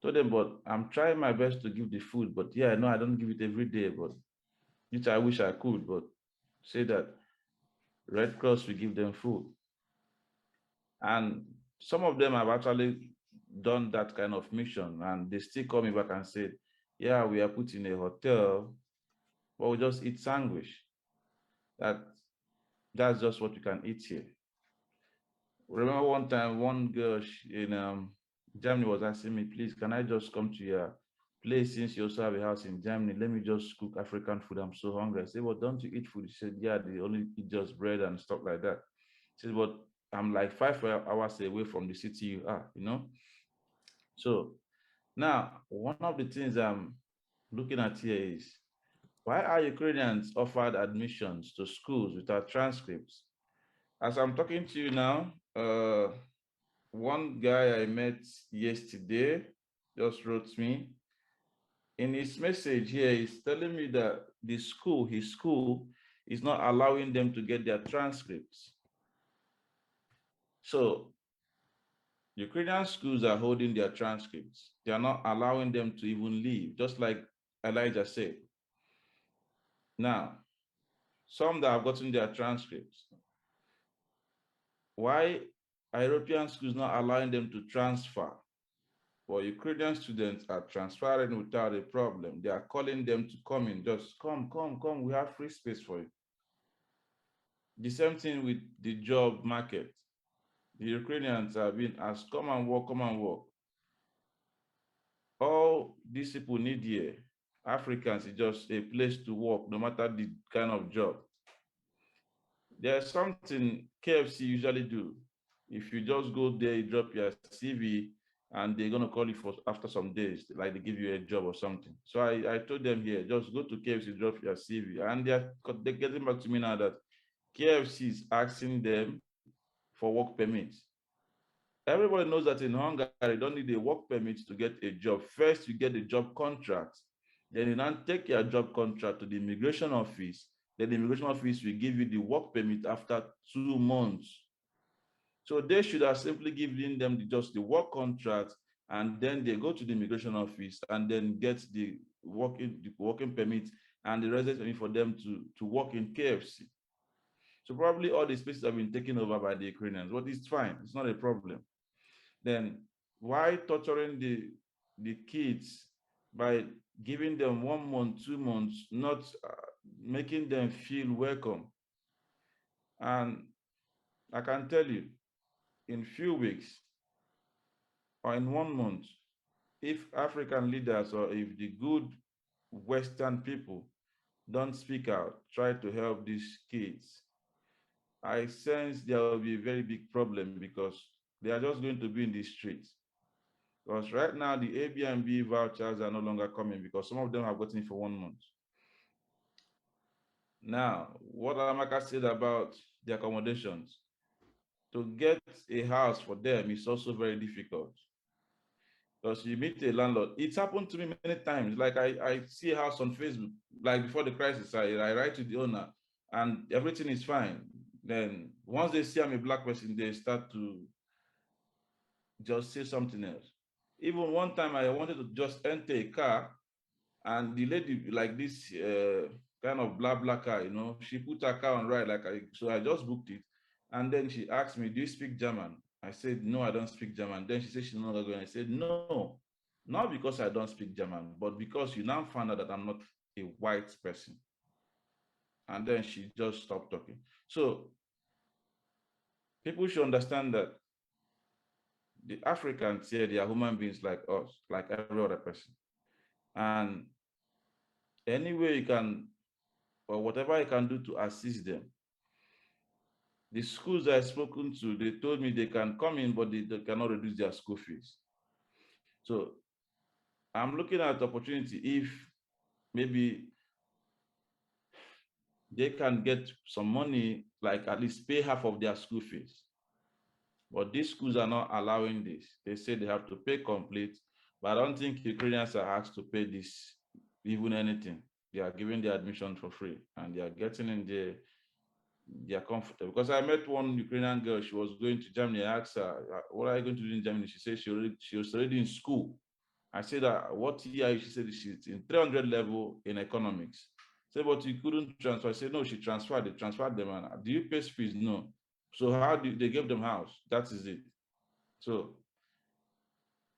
Told them, but I'm trying my best to give the food, but yeah, no, I don't give it every day, but which I wish I could, but say that Red Cross will give them food. And some of them have actually done that kind of mission, and they still call me back and say, yeah, we are put in a hotel, but we just eat sandwich. That's just what you can eat here. Remember one time, one girl in Germany was asking me, please, can I just come to your place since you also have a house in Germany? Let me just cook African food. I'm so hungry. I said, well, don't you eat food? She said, yeah, they only eat just bread and stuff like that. She said, but I'm like 5 hours away from the city you are, you know? So now, one of the things I'm looking at here is, why are Ukrainians offered admissions to schools without transcripts? As I'm talking to you now, one guy I met yesterday just wrote me. In his message here, he's telling me that his school is not allowing them to get their transcripts. So Ukrainian schools are holding their transcripts. They are not allowing them to even leave, just like Elijah said. Now, some that have gotten their transcripts, why are European schools not allowing them to transfer? Well, Ukrainian students are transferring without a problem. They are calling them to come in, just come, we have free space for you. The same thing with the job market. The Ukrainians have been asked, come and work, come and work. All these people need here, Africans, is just a place to work, no matter the kind of job. There's something KFC usually do. If you just go there, you drop your CV, and they're going to call you for after some days, like they give you a job or something. So I told them here, just go to KFC, drop your CV. And they're getting back to me now that KFC is asking them for work permits. Everybody knows that in Hungary, you don't need a work permit to get a job. First, you get a job contract. Then you now take your job contract to the immigration office. Then the immigration office will give you the work permit after 2 months. So they should have simply given them just the work contract, and then they go to the immigration office and then get the working permit and the residence permit for them to work in KFC. So probably all the spaces have been taken over by the Ukrainians, but it's fine. It's not a problem. Then why torturing the kids by giving them 1 month, 2 months, not making them feel welcome? And I can tell you, in few weeks or in 1 month, if African leaders or if the good Western people don't speak out, try to help these kids, I sense there will be a very big problem, because they are just going to be in the streets. Because right now, the Airbnb vouchers are no longer coming because some of them have gotten it for 1 month. Now, what Amaka said about the accommodations, to get a house for them is also very difficult. Because you meet a landlord. It's happened to me many times. Like I see a house on Facebook, like before the crisis, I write to the owner and everything is fine. Then once they see I'm a black person, they start to just say something else. Even one time I wanted to just enter a car, and the lady, like this kind of blah car, you know, she put her car on ride, so I just booked it. And then she asked me, do you speak German? I said, no, I don't speak German. Then she said she's not going. I said, no, not because I don't speak German, but because you now found out that I'm not a white person. And then she just stopped talking. So people should understand that the Africans here, they are human beings like us, like every other person. And any way you can, or whatever you can do to assist them. The schools I've spoken to, they told me they can come in, but they cannot reduce their school fees. So I'm looking at opportunity. If maybe they can get some money, like at least pay half of their school fees. But these schools are not allowing this. They say they have to pay complete, but I don't think Ukrainians are asked to pay this, even anything. They are giving the admission for free, and they are getting in there. They are comfortable. Because I met one Ukrainian girl, she was going to Germany. I asked her, what are you going to do in Germany? She said she was already in school. I said, what year? She said she's in 300 level in economics. I said, but you couldn't transfer. I said, no, she transferred. They transferred them. And do you pay fees? No. So how do they give them house? That is it. So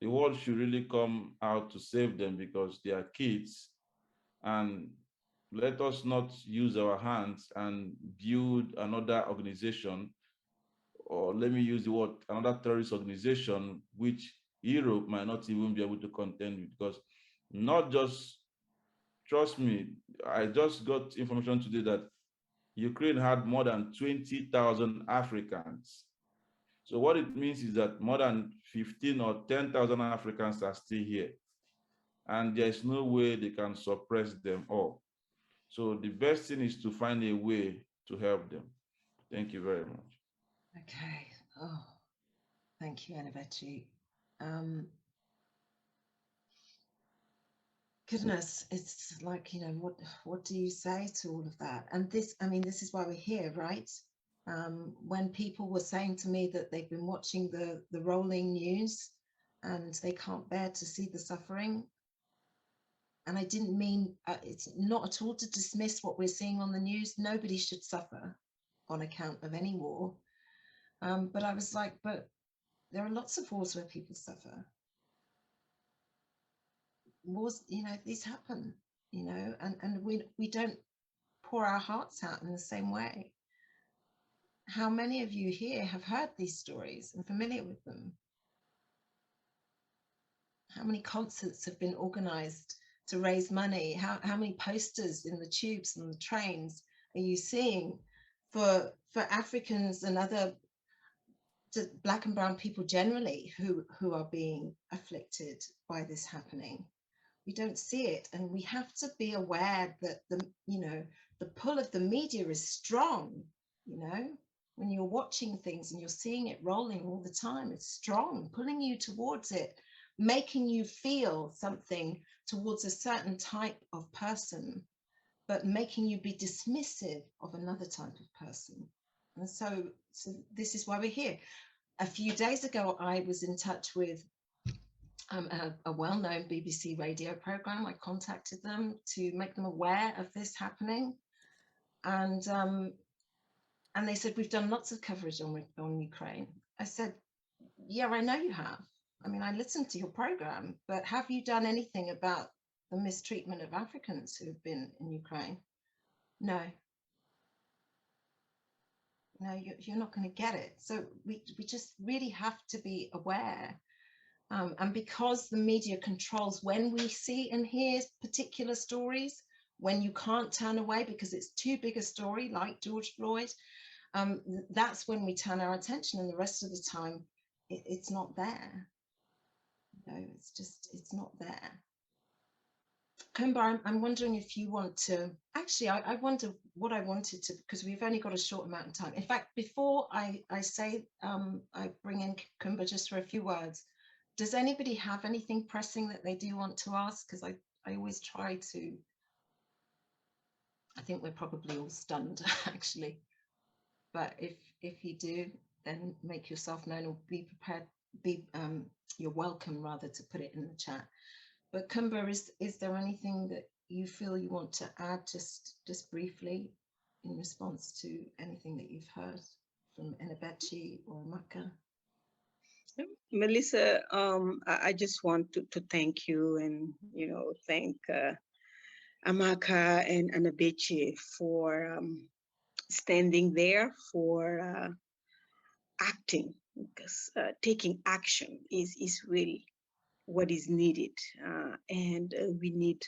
the world should really come out to save them because they are kids. And let us not use our hands and build another organization, or let me use the word, another terrorist organization, which Europe might not even be able to contend with. Because not just, trust me, I just got information today that Ukraine had more than 20,000 Africans. So what it means is that more than 15 or 10,000 Africans are still here. And there's no way they can suppress them all. So the best thing is to find a way to help them. Thank you very much. Okay. Oh, thank you, Enebechi. Goodness, it's like, you know, what do you say to all of that? And this, I mean, this is why we're here, right? When people were saying to me that they've been watching the rolling news and they can't bear to see the suffering. And I didn't mean, it's not at all to dismiss what we're seeing on the news. Nobody should suffer on account of any war. But I was like, but there are lots of wars where people suffer. Wars, you know, these happen, you know, and we don't pour our hearts out in the same way. How many of you here have heard these stories and familiar with them? How many concerts have been organized to raise money? How many posters in the tubes and the trains are you seeing for Africans and other Black and brown people generally who are being afflicted by this happening? We don't see it, and we have to be aware that the pull of the media is strong. You know, when you're watching things and you're seeing it rolling all the time, it's strong, pulling you towards it, making you feel something towards a certain type of person, but making you be dismissive of another type of person. And so this is why we're here. A few days ago, I was in touch with a well-known BBC radio program. I contacted them to make them aware of this happening, and they said, we've done lots of coverage on Ukraine. I said, yeah, I know you have. I mean, I listened to your program, but have you done anything about the mistreatment of Africans who have been in Ukraine? No. No, you're not going to get it. So we just really have to be aware. And because the media controls when we see and hear particular stories, when you can't turn away because it's too big a story, like George Floyd, that's when we turn our attention, and the rest of the time it's not there. You know, it's not there. Coumba, I'm wondering if you want to, actually, I wonder what I wanted to, because we've only got a short amount of time. In fact, before I say, I bring in Coumba just for a few words, does anybody have anything pressing that they do want to ask? Because I always try to, I think we're probably all stunned, actually. But if you do, then make yourself known, or be prepared, you're welcome rather to put it in the chat. But Coumba, is there anything that you feel you want to add just briefly in response to anything that you've heard from Enebechi or Amaka? Melissa, I just want to thank you, and thank Amaka and Enebechi for standing there, for acting, because taking action is really what is needed, and we need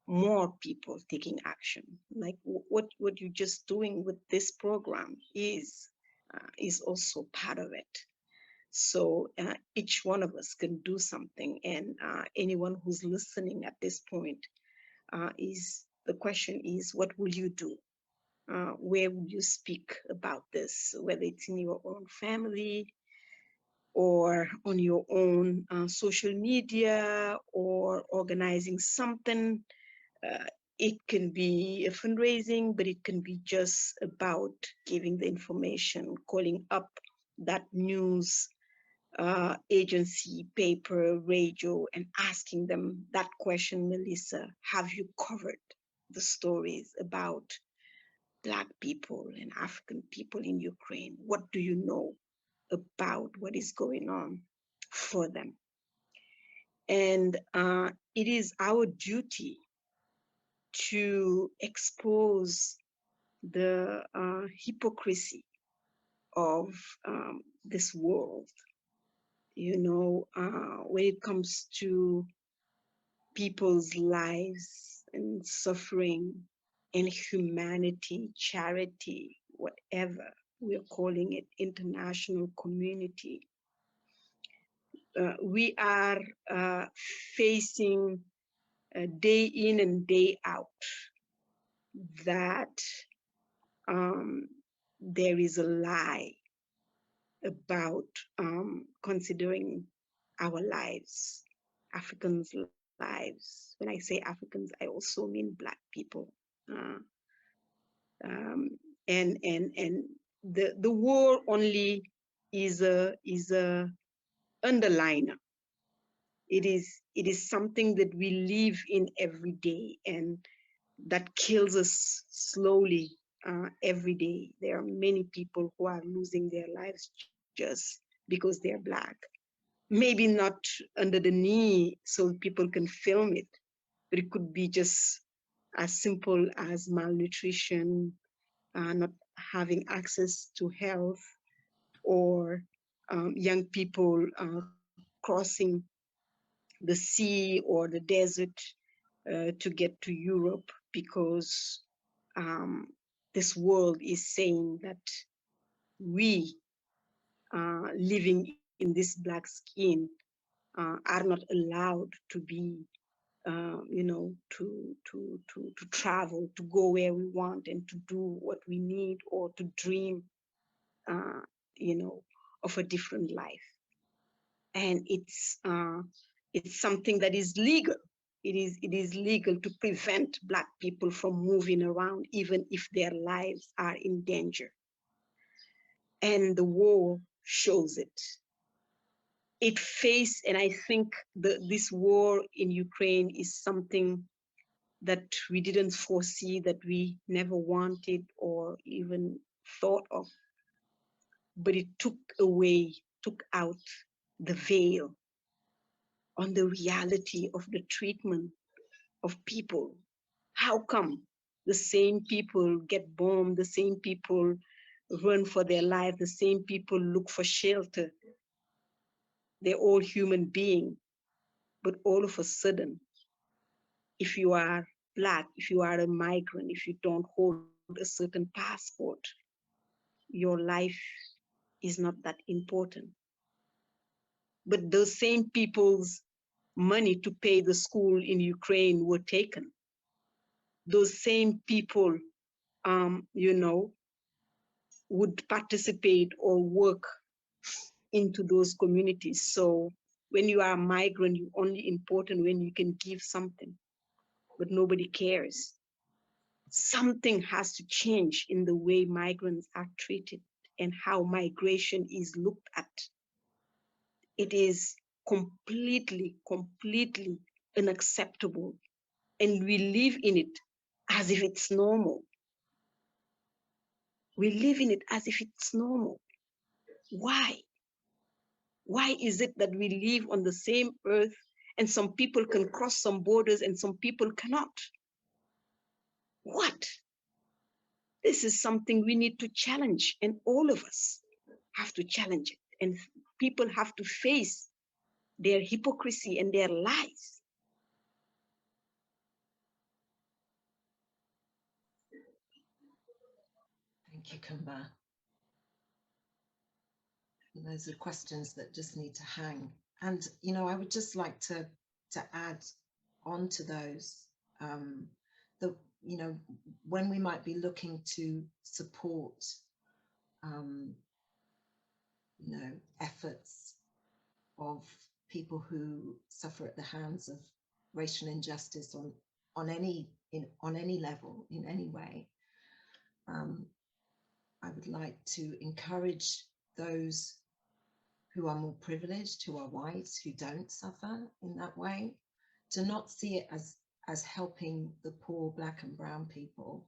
more people taking action. Like what you're just doing with this program is also part of it. So each one of us can do something, and anyone who's listening at this point, the question is, what will you do? Where will you speak about this, whether it's in your own family or on your own social media or organizing something. It can be a fundraising, but it can be just about giving the information, calling up that news agency, paper, radio, and asking them that question, Melissa, have you covered the stories about Black people and African people in Ukraine? What do you know about what is going on for them? And it is our duty to expose the hypocrisy of this world. You know, when it comes to people's lives and suffering and humanity, charity, whatever we're calling it, international community, we are facing day in and day out that there is a lie about considering our lives, Africans' lives. When I say Africans, I also mean Black people. And the war only is a underliner. It is something that we live in every day and that kills us slowly every day. There are many people who are losing their lives just because they're Black. Maybe not under the knee so people can film it, but it could be just as simple as malnutrition, not having access to health, or young people crossing the sea or the desert to get to Europe because this world is saying that we living in this Black skin are not allowed to be, you know, to travel, to go where we want and to do what we need or to dream, you know, of a different life. And it's something that is legal. It is legal to prevent Black people from moving around, even if their lives are in danger. And the war shows it. It faced, and I think this war in Ukraine is something that we didn't foresee, that we never wanted or even thought of. But it took out the veil on the reality of the treatment of people. How come the same people get bombed, the same people run for their life, the same people look for shelter? They're all human beings, but all of a sudden, if you are Black, if you are a migrant, if you don't hold a certain passport, your life is not that important. But those same people's money to pay the school in Ukraine were taken. Those same people, you know, would participate or work into those communities. So when you are a migrant, you're only important when you can give something, but nobody cares. Something has to change in the way migrants are treated and how migration is looked at. It is completely unacceptable. And we live in it as if it's normal. We live in it as if it's normal. Why? Why is it that we live on the same earth and some people can cross some borders and some people cannot? What? This is something we need to challenge, and all of us have to challenge it. And people have to face their hypocrisy and their lies. Thank you, Coumba. Those are questions that just need to hang. And, you know, I would just like to add on to those you know, when we might be looking to support, you know, efforts of people who suffer at the hands of racial injustice on any level, in any way, I would like to encourage those who are more privileged, who are white, who don't suffer in that way, to not see it as helping the poor Black and brown people,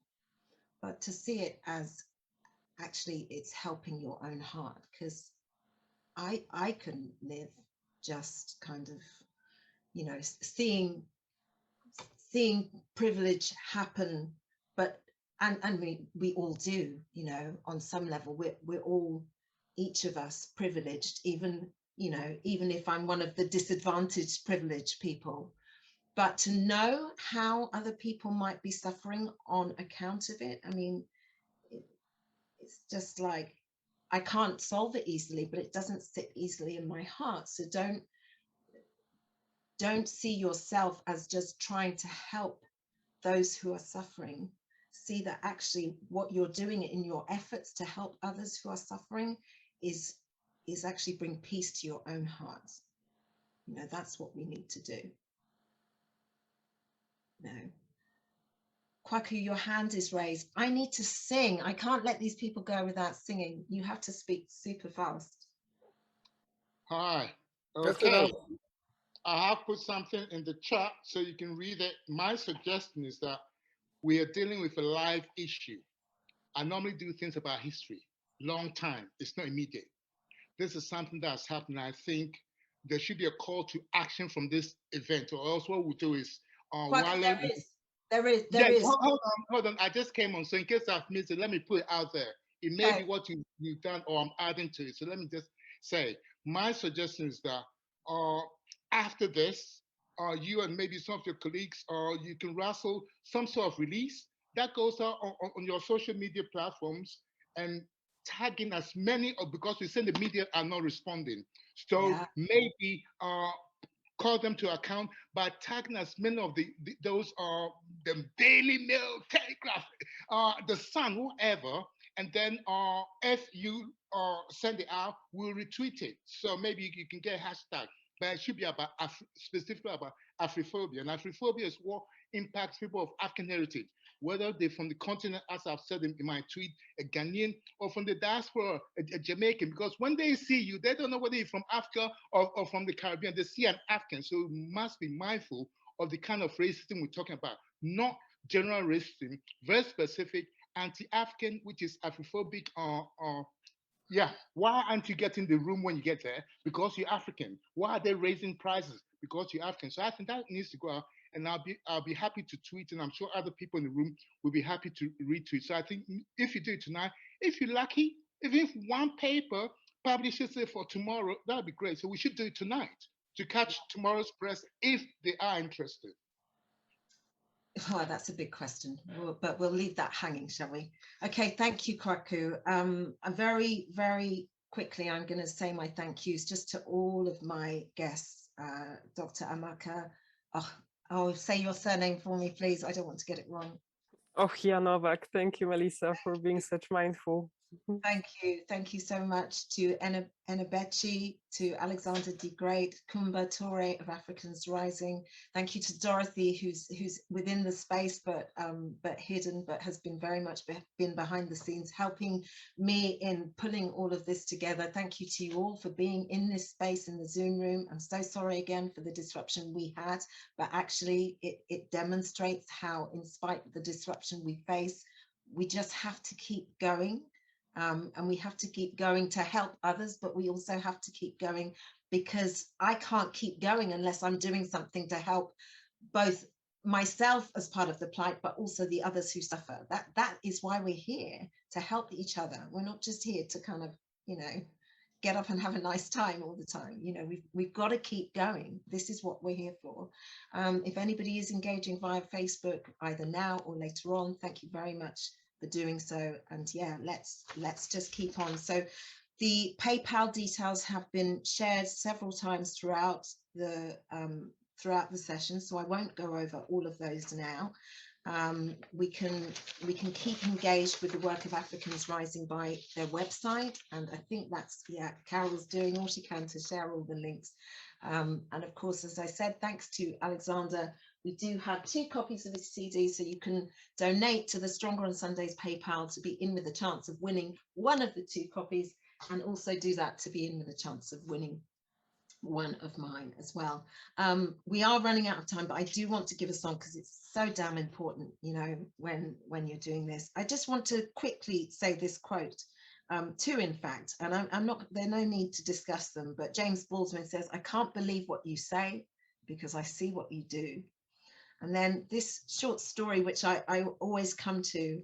but to see it as actually it's helping your own heart. Because I couldn't live just kind of, you know, seeing privilege happen, but and we all do, you know, on some level. We're all, each of us, privileged, even, you know, even if I'm one of the disadvantaged privileged people. But to know how other people might be suffering on account of it, I mean, it's just like, I can't solve it easily, but it doesn't sit easily in my heart. So don't see yourself as just trying to help those who are suffering. See that actually what you're doing in your efforts to help others who are suffering is actually bring peace to your own heart. You know, that's what we need to do. No. Kwaku, your hand is raised. I need to sing. I can't let these people go without singing. You have to speak super fast. Hi. Just Okay. enough. I have put something in the chat so you can read it. My suggestion is that we are dealing with a live issue. I normally do things about history, long time. It's not immediate. This is something that's happening. I think there should be a call to action from this event, or else what we'll do is Kwaku, there is. Hold on. I just came on, so in case I've missed it, let me put it out there. It may be what you've done, or I'm adding to it. So let me just say, my suggestion is that after this, you and maybe some of your colleagues, you can wrestle some sort of release that goes out on your social media platforms and tagging as many of, because we say the media are not responding. So maybe call them to account by tagging as many of those the Daily Mail, Telegraph, the Sun, whoever, and then if you send it out, we'll retweet it. So maybe you can get a hashtag, but it should be about specifically about Afrophobia. And Afrophobia is what impacts people of African heritage, whether they're from the continent, as I've said in my tweet, a Ghanaian, or from the diaspora, a Jamaican, because when they see you, they don't know whether you're from Africa or from the Caribbean. They see an African. So we must be mindful of the kind of racism we're talking about, not general racism, very specific, anti-African, which is Afrophobic. Yeah, why aren't you getting the room when you get there? Because you're African. Why are they raising prices? Because you're African. So I think that needs to go out, and I'll be happy to tweet, and I'm sure other people in the room will be happy to retweet. So I think if you do it tonight, if you're lucky, if one paper publishes it for tomorrow, that'd be great. So we should do it tonight to catch tomorrow's press if they are interested. Oh, that's a big question, but we'll leave that hanging, shall we? Okay, thank you, Kwaku. Very, very quickly, I'm going to say my thank yous just to all of my guests. Dr. Amaka, oh, say your surname for me, please. I don't want to get it wrong. Ohia-Nowak. Thank you, Melissa, for being such mindful. Thank you so much to Enebechi, to Alexander the Great, Coumba, Touré of Afrikans Rising. Thank you to Dorothy, who's within the space but hidden, but has been very much been behind the scenes, helping me in pulling all of this together. Thank you to you all for being in this space in the Zoom room. I'm so sorry again for the disruption we had, but actually it demonstrates how, in spite of the disruption we face, we just have to keep going. And we have to keep going to help others, but we also have to keep going because I can't keep going unless I'm doing something to help both myself as part of the plight, but also the others who suffer. That is why we're here, to help each other. We're not just here to kind of, you know, get up and have a nice time all the time. You know, we've got to keep going. This is what we're here for. If anybody is engaging via Facebook, either now or later on, thank you very much for doing so. And yeah, let's just keep on. So the PayPal details have been shared several times throughout the throughout the session, so I won't go over all of those now. We can keep engaged with the work of Africans Rising by their website, and I think that's, yeah, Carol's doing all she can to share all the links. And of course, as I said, thanks to Alexander, we do have 2 copies of the CD, so you can donate to the Stronger on Sundays PayPal to be in with a chance of winning one of the 2 copies, and also do that to be in with a chance of winning one of mine as well. We are running out of time, but I do want to give a song because it's so damn important, you know, when you're doing this. I just want to quickly say this quote, 2 in fact, and I'm not, there's no need to discuss them, but James Baldwin says, "I can't believe what you say because I see what you do." And then this short story, which I always come to,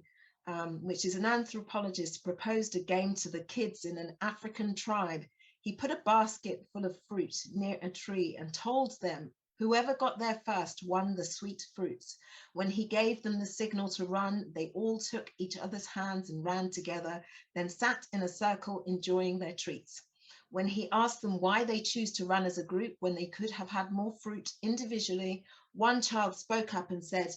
which is an anthropologist proposed a game to the kids in an African tribe. He put a basket full of fruit near a tree and told them whoever got there first won the sweet fruits. When he gave them the signal to run, they all took each other's hands and ran together, then sat in a circle enjoying their treats. When he asked them why they choose to run as a group when they could have had more fruit individually, one child spoke up and said,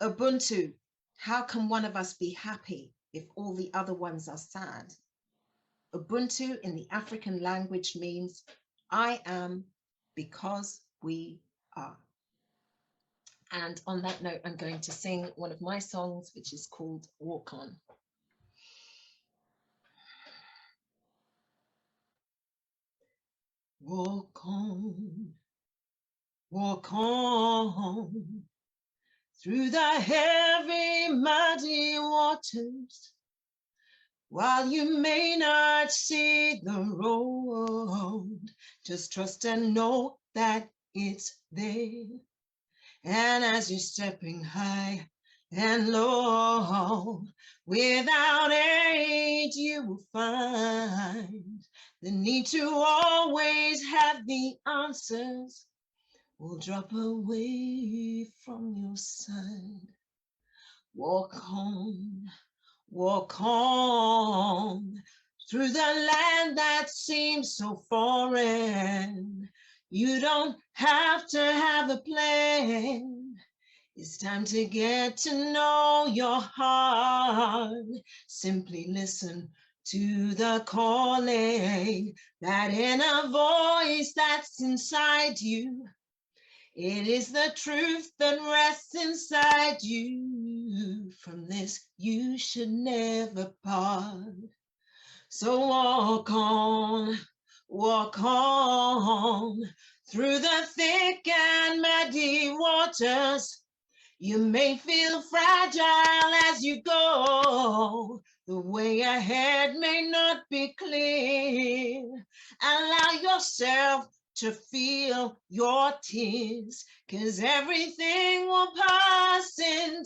"Ubuntu, how can one of us be happy if all the other ones are sad?" Ubuntu in the African language means I am because we are. And on that note, I'm going to sing one of my songs, which is called Walk On. Walk on, walk on, through the heavy, muddy waters. While you may not see the road, just trust and know that it's there. And as you're stepping high and low, without aid, you will find the need to always have the answers will drop away from your side. Walk on, walk on, through the land that seems so foreign. You don't have to have a plan. It's time to get to know your heart. Simply listen to the calling, that inner voice that's inside you. It is the truth that rests inside you. From this you should never part. So walk on, through the thick and muddy waters. You may feel fragile as you go. The way ahead may not be clear. Allow yourself to feel your tears, 'cause everything will pass in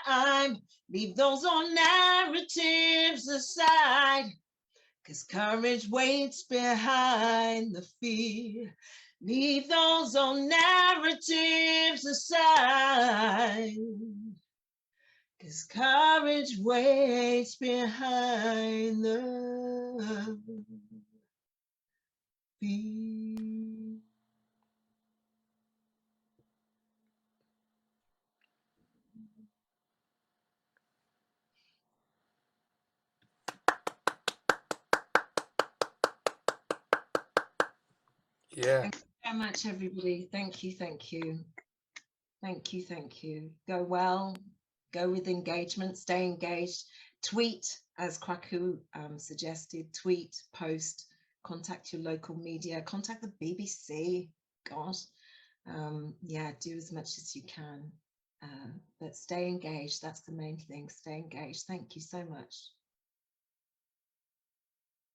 time. Leave those old narratives aside, 'cause courage waits behind the fear. Leave those old narratives aside, 'cause courage waits behind the fear. Yeah. Thank you very much, everybody. Thank you, thank you. Thank you, thank you. Go well, go with engagement, stay engaged. Tweet, as Kwaku suggested, tweet, post, contact your local media, contact the BBC, gosh. Yeah, do as much as you can. But stay engaged, that's the main thing, stay engaged. Thank you so much.